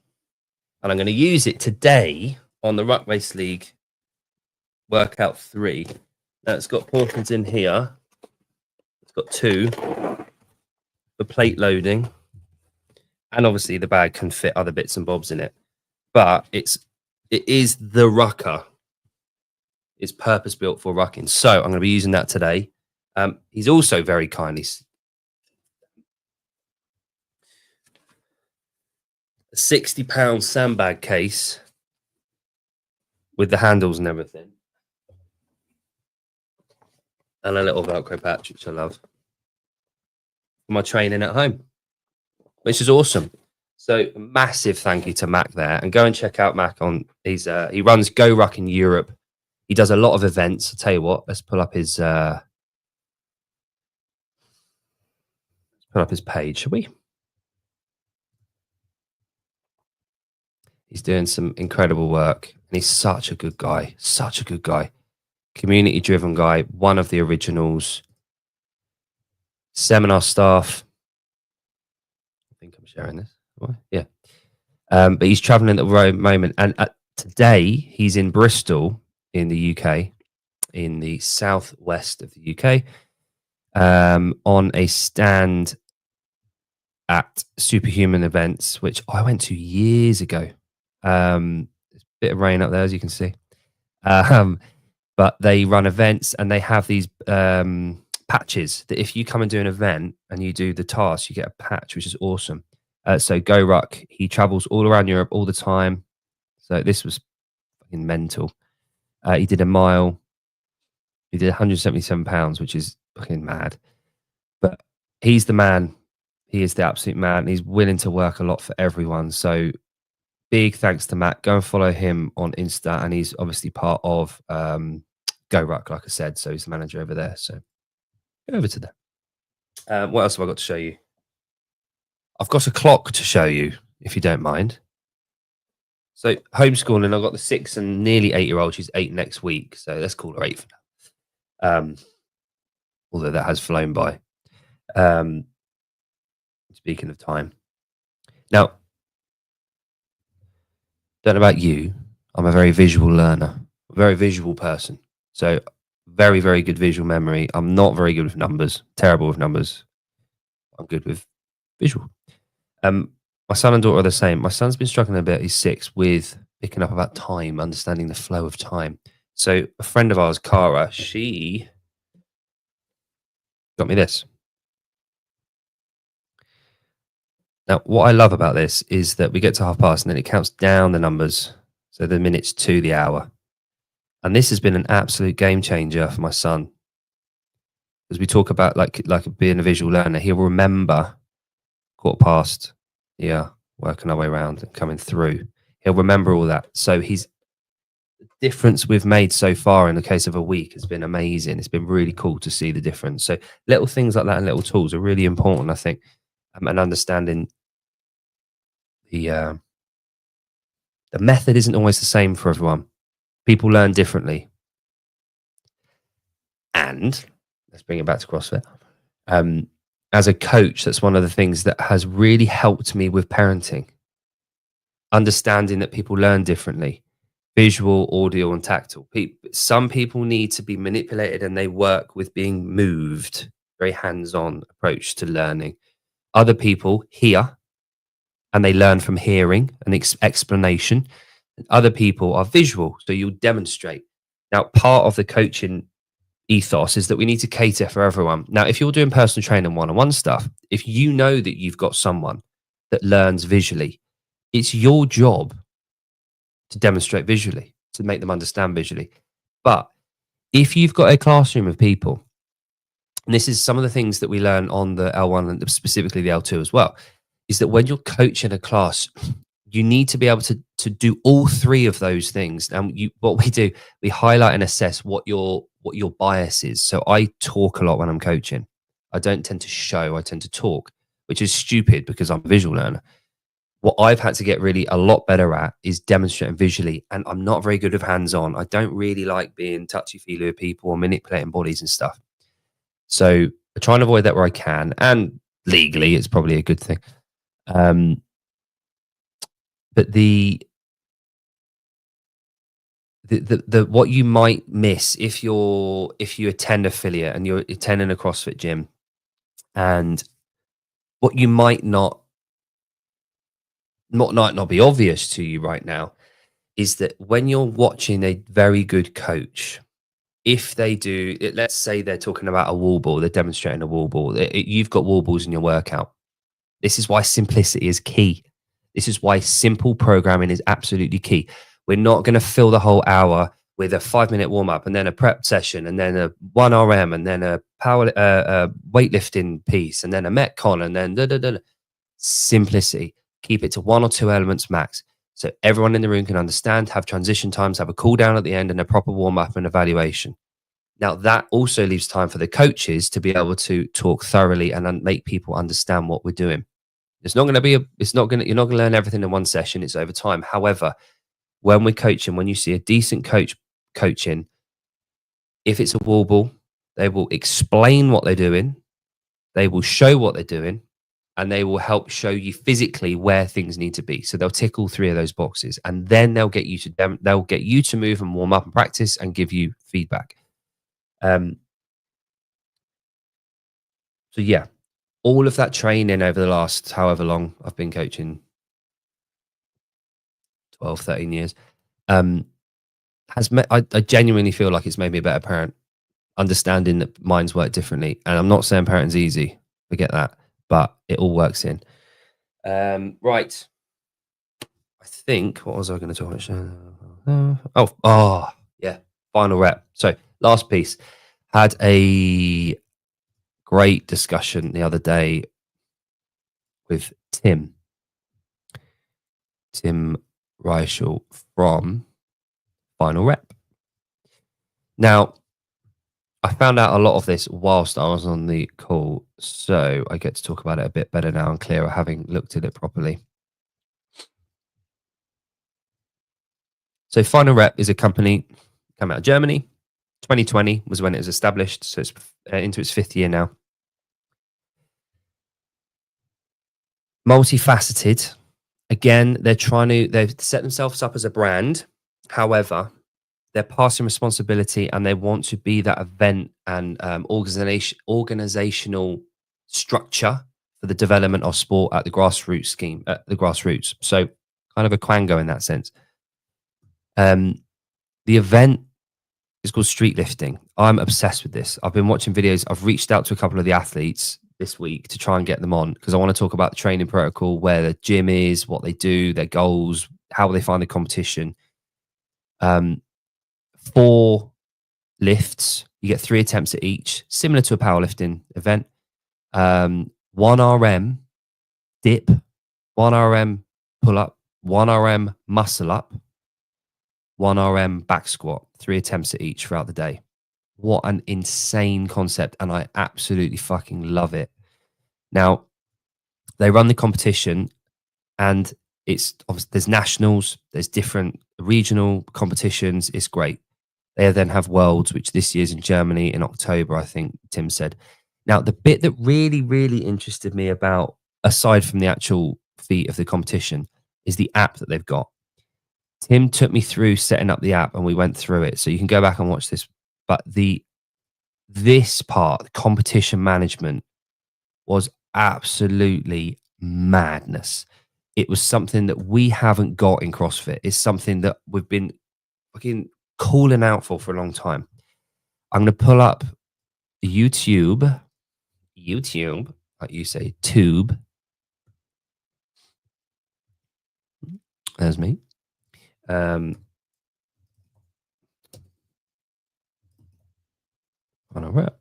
Speaker 1: and I'm going to use it today on the Ruck Race League workout 3. Now, it's got portions in here. It's got 2 for plate loading, and obviously the bag can fit other bits and bobs in it, but it is the rucker. It's purpose built for rucking, so I'm going to be using that today. He's also very kindly a 60-pound sandbag case with the handles and everything, and a little Velcro patch, which I love, for my training at home, which is awesome. So massive thank you to Mac there, and go and check out Mac on he runs Go Ruck in Europe. He does a lot of events. I'll tell you what, let's pull up his page, shall we? He's doing some incredible work, and he's such a good guy. Such a good guy. Community driven guy, one of the originals. Seminar staff. I think I'm sharing this. Yeah. But he's traveling at the moment. And today, he's in Bristol in the UK, in the southwest of the UK, on a stand at Superhuman Events, which I went to years ago. There's a bit of rain up there, as you can see. But they run events, and they have these patches that if you come and do an event and you do the task, you get a patch, which is awesome. So Go Ruck, he travels all around Europe all the time. So this was fucking mental. He did a mile. He did 177 pounds, which is fucking mad. But he's the man. He is the absolute man. He's willing to work a lot for everyone. So big thanks to Matt. Go and follow him on Insta. And he's obviously part of Go Ruck, like I said. So he's the manager over there. So go over to there. What else have I got to show you? I've got a clock to show you, if you don't mind. So homeschooling, I've got the 6 and nearly 8-year-old. She's 8 next week. So let's call her 8 for now. Although that has flown by. Speaking of time. Now, don't know about you. I'm a very visual learner, a very visual person. So very, very good visual memory. I'm not very good with numbers, terrible with numbers. I'm good with visual. My son and daughter are the same. My son's been struggling a bit. He's 6 with picking up about time, understanding the flow of time. So a friend of ours, Cara, she got me this. Now, what I love about this is that we get to 1:30 and then it counts down the numbers. So the minutes to the hour. And this has been an absolute game changer for my son. As we talk about like being a visual learner, he'll remember 1:15, yeah, working our way around and coming through. He'll remember all that. So the difference we've made so far in the case of a week has been amazing. It's been really cool to see the difference. So little things like that and little tools are really important, I think, and understanding the method isn't always the same for everyone. People learn differently. And let's bring it back to CrossFit. As a coach, that's one of the things that has really helped me with parenting. Understanding that people learn differently, visual, audio, and tactile. Some people need to be manipulated and they work with being moved, very hands-on approach to learning. Other people hear and they learn from hearing and explanation. Other people are visual, so you'll demonstrate. Now, part of the coaching ethos is that we need to cater for everyone. Now, if you're doing personal training one-on-one stuff, if you know that you've got someone that learns visually, it's your job to demonstrate visually, to make them understand visually. But if you've got a classroom of people, and this is some of the things that we learn on the L1 and specifically the L2 as well, is that when you're coaching a class, you need to be able to do all 3 of those things. And what we do, we highlight and assess what your bias is. So I talk a lot when I'm coaching. I don't tend to show, I tend to talk, which is stupid because I'm a visual learner. What I've had to get really a lot better at is demonstrating visually. And I'm not very good with hands-on. I don't really like being touchy-feely with people or manipulating bodies and stuff. So I try and avoid that where I can. And legally, it's probably a good thing. But the what you might miss if you attend affiliate and you're attending a CrossFit gym, and what you might not be obvious to you right now is that when you're watching a very good coach, if they do, let's say they're talking about a wall ball, they're demonstrating a wall ball, you've got wall balls in your workout. This is why simplicity is key. This is why simple programming is absolutely key. We're not going to fill the whole hour with a 5-minute warm up and then a prep session and then a 1 RM and then a power weightlifting piece and then a Metcon and then simplicity. Keep it to 1 or 2 elements max. So everyone in the room can understand, have transition times, have a cool down at the end, and a proper warm up and evaluation. Now, that also leaves time for the coaches to be able to talk thoroughly and make people understand what we're doing. It's not going to be you're not going to learn everything in one session. It's over time. However, when we're coaching, when you see a decent coach coaching, if it's a wall ball, they will explain what they're doing. They will show what they're doing, and they will help show you physically where things need to be. So they'll tick all three of those boxes, and then they'll get you to move and warm up and practice and give you feedback. So yeah, all of that training over the last however long I've been coaching, 12, 13 years, I genuinely feel like it's made me a better parent, understanding that minds work differently. And I'm not saying parenting's easy, forget that, but it all works in. Right. I think, what was I going to talk about? Oh, yeah, final rep. So last piece, had a great discussion the other day with Tim Reichel from Final Rep. Now, I found out a lot of this whilst I was on the call, so I get to talk about it a bit better now and clearer, having looked at it properly. So Final Rep is a company come out of Germany. 2020 was when it was established, so it's into its 5th year now. Multifaceted. Again, they've set themselves up as a brand. However, they're passing responsibility, and they want to be that event and organizational structure for the development of sport at the grassroots. So kind of a quango in that sense. The event is called street lifting. I'm obsessed with this. I've been watching videos. I've reached out to a couple of the athletes this week to try and get them on, because I want to talk about the training protocol, where the gym is, what they do, their goals, how they find the competition. 4 lifts, you get 3 attempts at each, similar to a powerlifting event. 1 RM dip, 1 RM pull up, 1 RM muscle up, 1 RM back squat, 3 attempts at each throughout the day. What an insane concept, and I absolutely fucking love it. Now, they run the competition, and there's nationals, there's different regional competitions. It's great. They then have Worlds, which this year's in Germany in October, I think Tim said. Now, the bit that really, really interested me about, aside from the actual feat of the competition, is the app that they've got. Tim took me through setting up the app, and we went through it. So you can go back and watch this. But this part, the competition management, was absolutely madness. It was something that we haven't got in CrossFit. It's something that we've been fucking calling out for a long time. I'm going to pull up YouTube, like you say, tube. There's me. On a rep.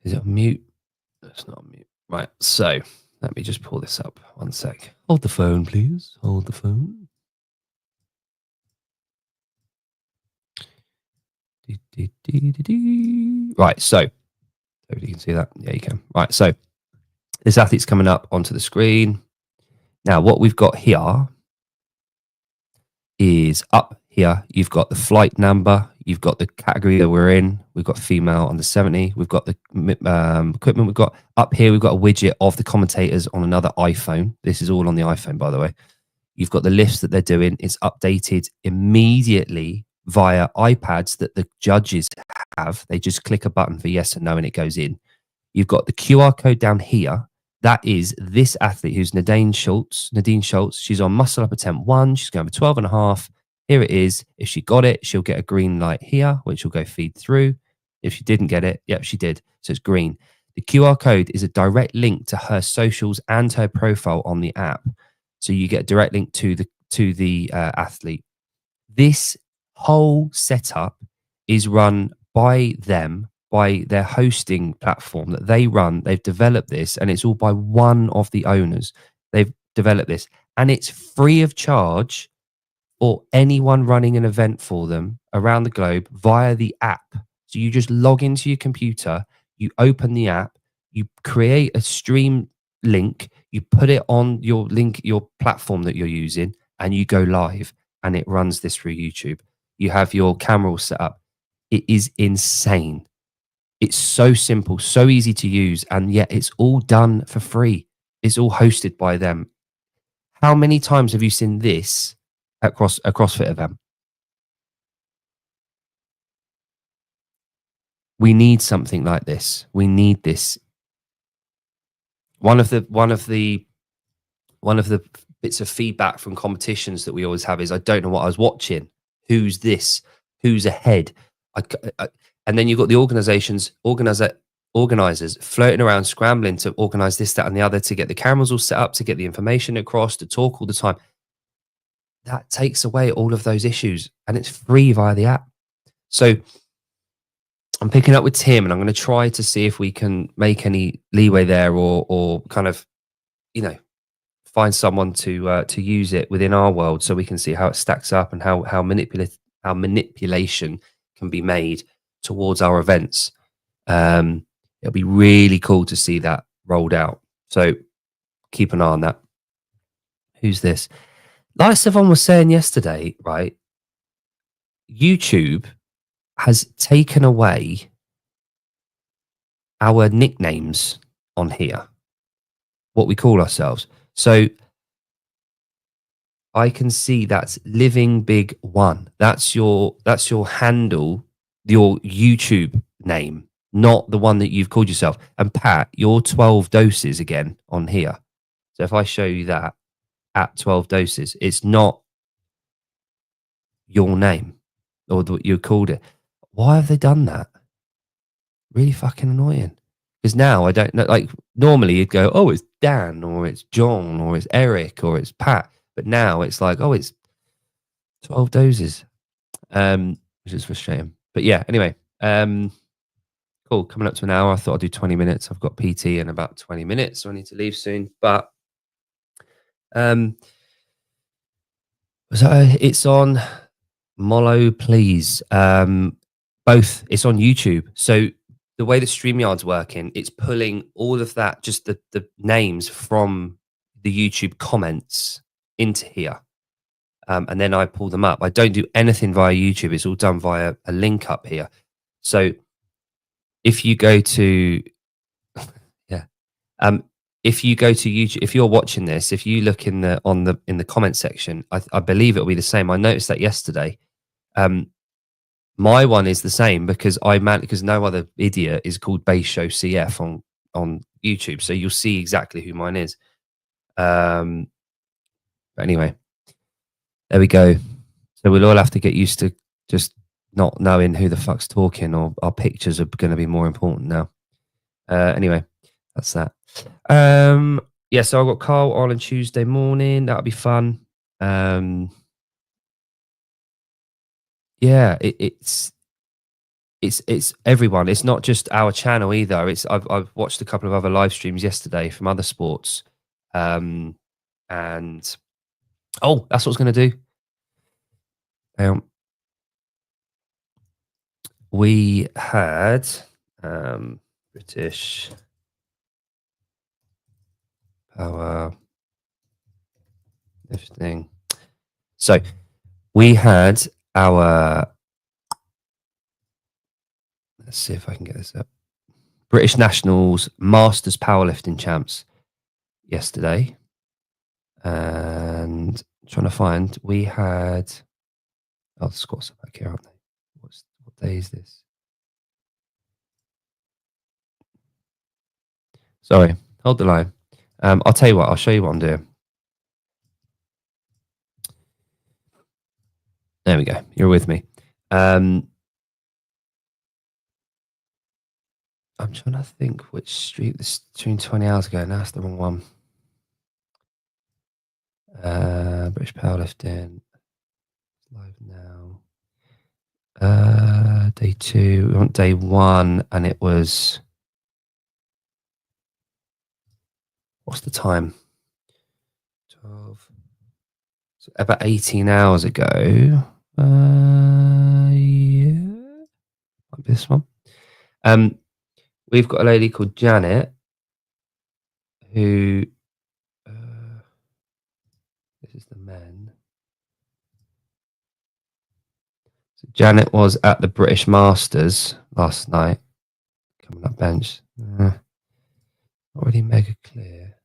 Speaker 1: Is it on mute? It's not on mute. Right. So let me just pull this up. 1 sec. Hold the phone, please. Hold the phone. Right. So hopefully you can see that. Yeah, you can. Right. So this athlete's coming up onto the screen. Now, what we've got here is up here. You've got the flight number. You've got the category that we're in. We've got female under 70. We've got the equipment. We've got up here. We've got a widget of the commentators on another iPhone. This is all on the iPhone, by the way. You've got the lifts that they're doing. It's updated immediately via iPads that the judges have. They just click a button for yes and no, and it goes in. You've got the QR code down here. That is this athlete, who's Nadine Schultz. She's on muscle up attempt 1. She's going for 12.5. Here it is. If she got it, she'll get a green light here, which will go feed through. If she didn't get it, yep, she did. So it's green. The QR code is a direct link to her socials and her profile on the app. So you get a direct link to the athlete. This whole setup is run by them, by their hosting platform that they run. They've developed this, and it's all by one of the owners. They've developed this, and it's free of charge for anyone running an event for them around the globe via the app. So you just log into your computer, you open the app, you create a stream link, you put it on your platform that you're using, and you go live, and it runs this through YouTube. You have your camera all set up. It is insane. It's so simple, so easy to use, and yet it's all done for free. It's all hosted by them. How many times have you seen this at a CrossFit event? We need something like this. We need this. One of the bits of feedback from competitions that we always have is, I don't know what I was watching. Who's this? Who's ahead? And then you've got the organizers floating around, scrambling to organize this, that, and the other, to get the cameras all set up, to get the information across, to talk all the time. That takes away all of those issues, and it's free via the app. So I'm picking up with Tim, and I'm going to try to see if we can make any leeway there, or kind of, find someone to use it within our world, so we can see how it stacks up, and how manipulation can be made towards our events. It'll be really cool to see that rolled out. So keep an eye on that. Who's this? Like Savon was saying yesterday, right? YouTube has taken away our nicknames on here, what we call ourselves. So I can see that's Living Big One. That's your handle, your YouTube name, not the one that you've called yourself. And Pat, your 12 doses again on here. So if I show you that at 12 doses, it's not your name or what you called it. Why have they done that? Really fucking annoying. Because now I don't know, like normally you'd go, oh, it's Dan, or it's John, or it's Eric, or it's Pat. But now it's like, oh, it's 12 doses, which is frustrating. But yeah, anyway, cool. Coming up to an hour. I thought I'd do 20 minutes. I've got PT in about 20 minutes, so I need to leave soon. But so it's on Mollo, please. Both. It's on YouTube. So the way that StreamYard's working, it's pulling all of that, just the names from the YouTube comments into here. And then I pull them up. I don't do anything via YouTube. It's all done via a link up here. So if you go to, yeah, if you go to YouTube, if you're watching this, if you look in the comment section, I believe it'll be the same. I noticed that yesterday. My one is the same because because no other idiot is called Base Show CF on YouTube. So you'll see exactly who mine is. But anyway, there we go. So we'll all have to get used to just not knowing who the fuck's talking, or our pictures are going to be more important now. Anyway, that's that. Yeah, so I've got Carl on Tuesday morning. That'll be fun. Yeah, it's everyone. It's not just our channel either. I've watched a couple of other live streams yesterday from other sports, and that's what I was going to do. We had British power lifting. So we had our, let's see if I can get this up, British Nationals Masters Powerlifting Champs yesterday. And I'm trying to find, we had, the squats are back here, aren't they? What day is this? Sorry, hold the line. I'll tell you what, I'll show you what I'm doing. There we go. You're with me. I'm trying to think which stream, this stream 20 hours ago. No, that's the wrong one. British powerlifting live now. Day 2. We want day 1, and it was, what's the time? 12. So about 18 hours ago. Yeah. Might be this one. We've got a lady called Janet who this is the men. So Janet was at the British Masters last night. Coming up bench. Not really mega clear.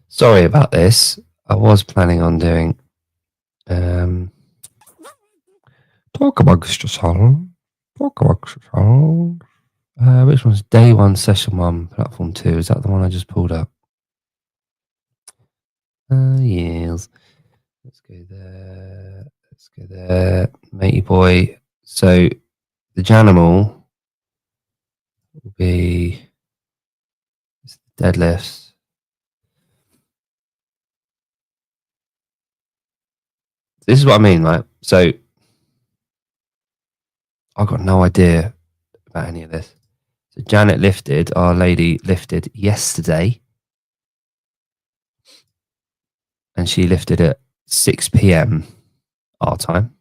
Speaker 1: Sorry about this. I was planning on doing talk amongst yourselves. Talk amongst yourselves. Which one's day 1, session 1, platform 2? Is that the one I just pulled up? Yes. Let's go there. Let's go there. Matey boy. So the Janimal will be deadlifts. This is what I mean, right? So I've got no idea about any of this. So Janet lifted, our lady lifted yesterday. And she lifted at 6 p.m. our time.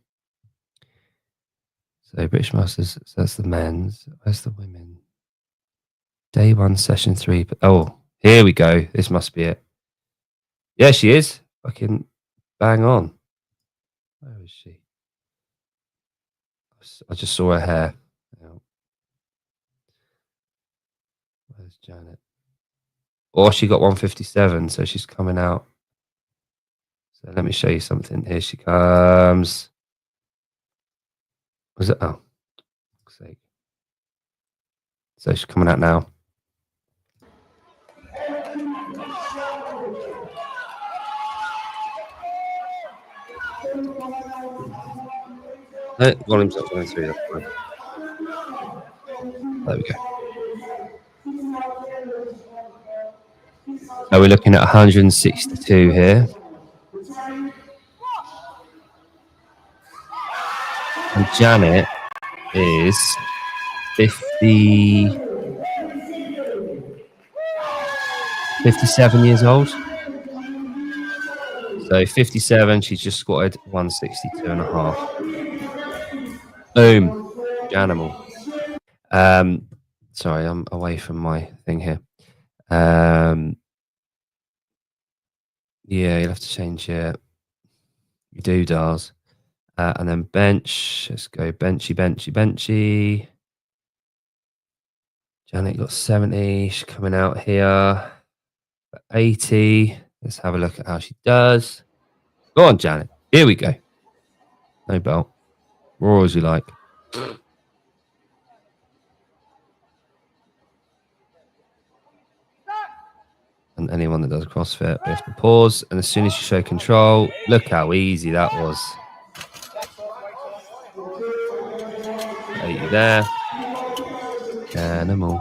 Speaker 1: So British Masters, so that's the men's. Where's the women? Day 1, session 3. Oh, here we go. This must be it. Yeah, she is. Fucking bang on. Where is she? I just saw her hair. Where's Janet? Oh, she got 157, so she's coming out. So let me show you something. Here she comes. Was it? Oh, for fuck's sake. So she's coming out now. No, volume's not going through. There we go. So we're looking at 162 here. And Janet is 57 years old. So 57, she's just squatted 162 and a half. Boom. Janimal. Sorry, I'm away from my thing here. Yeah, you'll have to change your doodars. And then bench. Let's go benchy. Janet got 70. She's coming out here. 80. Let's have a look at how she does. Go on, Janet. Here we go. No belt. Raw as you like. And anyone that does CrossFit, we have to pause. And as soon as you show control, look how easy that was. 80 there. Animal.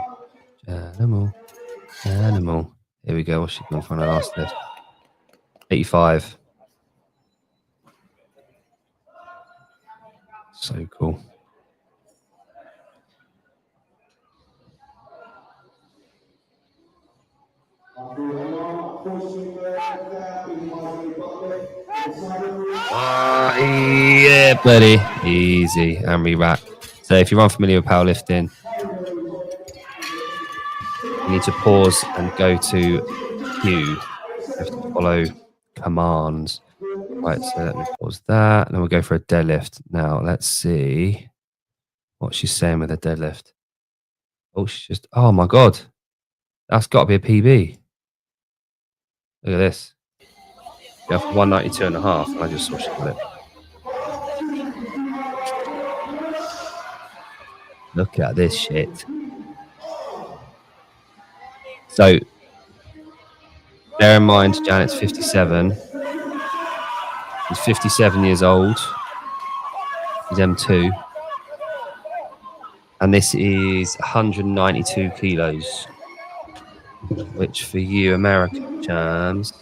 Speaker 1: Here we go. What's she going for on her last lift? 85. So cool. Yeah, buddy. Easy. And re-rack. So if you're unfamiliar with powerlifting, you need to pause and go to Q. You have to follow commands. Right, so let me pause that. And then we'll go for a deadlift. Now, let's see what she's saying with a deadlift. Oh, she's just... Oh, my God. That's got to be a PB. Look at this. Go for 192 and a half. And I just saw she got it. Look at this shit. So, bear in mind, Janet's 57. She's 57 years old. She's M2. And this is 192 kilos. Which for you American chums...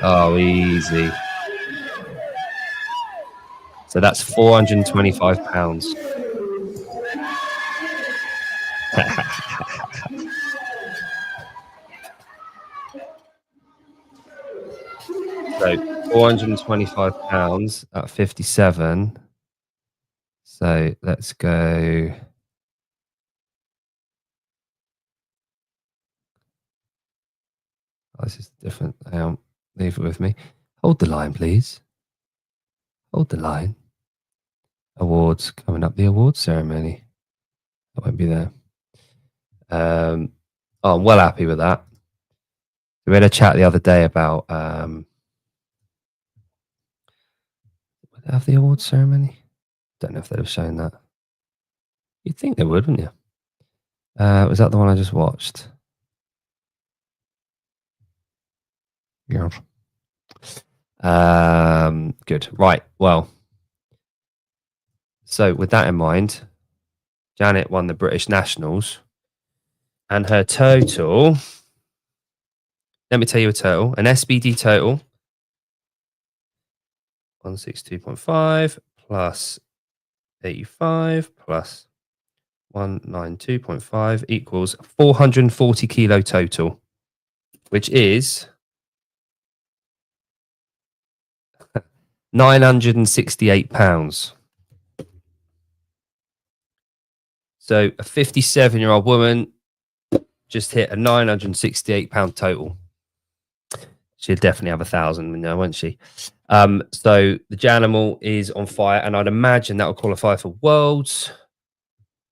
Speaker 1: Oh, easy. So that's 425 pounds. So £425 at 57. So let's go. Oh, this is different. Hang on. Leave it with me. Hold the line, please. Hold the line. Awards coming up. The awards ceremony. I won't be there. Oh, I'm well happy with that. We had a chat the other day about would they have the awards ceremony? Don't know if they'd have shown that. You'd think they would, wouldn't you? Was that the one I just watched? Yeah. Good. Right. Well, so with that in mind, Janet won the British Nationals, and her total. Let me tell you a total. An SBD total 162.5 plus 85 plus 192.5 equals 440 kilo total, which is 968 pounds. So a 57-year-old woman just hit a 968-pound total. She'll definitely have 1,000 now, won't she? So the Janimal is on fire, and I'd imagine that will qualify for Worlds.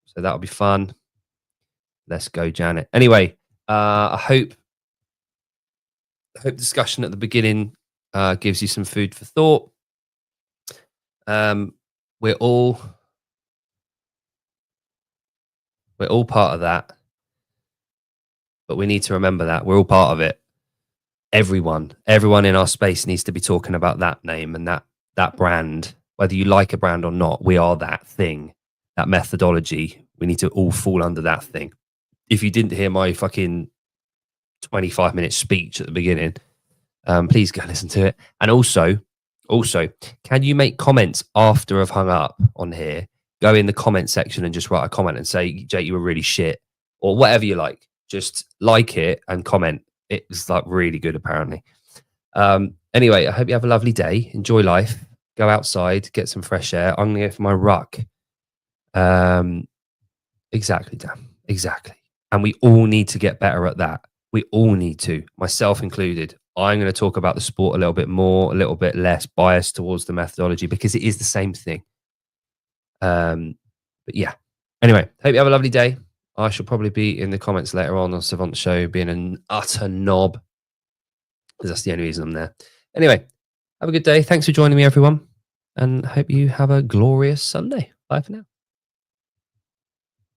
Speaker 1: So that'll be fun. Let's go, Janet. Anyway, I hope discussion at the beginning gives you some food for thought. We're all part of that, but we need to remember that we're all part of it. Everyone in our space needs to be talking about that name and that brand. Whether you like a brand or not, we are that thing, that methodology. We need to all fall under that thing. If you didn't hear my fucking 25-minute speech at the beginning, please go listen to it. And also, can you make comments after I've hung up on here? Go in the comment section and just write a comment and say, Jake, you were really shit, or whatever you like. Just like it and comment. It's like really good, apparently. Anyway, I hope you have a lovely day. Enjoy life. Go outside, get some fresh air. I'm gonna go for my ruck. Exactly, Dan. Exactly. And we all need to get better at that. We all need to, myself included. I'm going to talk about the sport a little bit more, a little bit less biased towards the methodology, because it is the same thing. But yeah. Anyway, hope you have a lovely day. I shall probably be in the comments later on Savant Show being an utter knob, because that's the only reason I'm there. Anyway, have a good day. Thanks for joining me, everyone. And hope you have a glorious Sunday. Bye for now.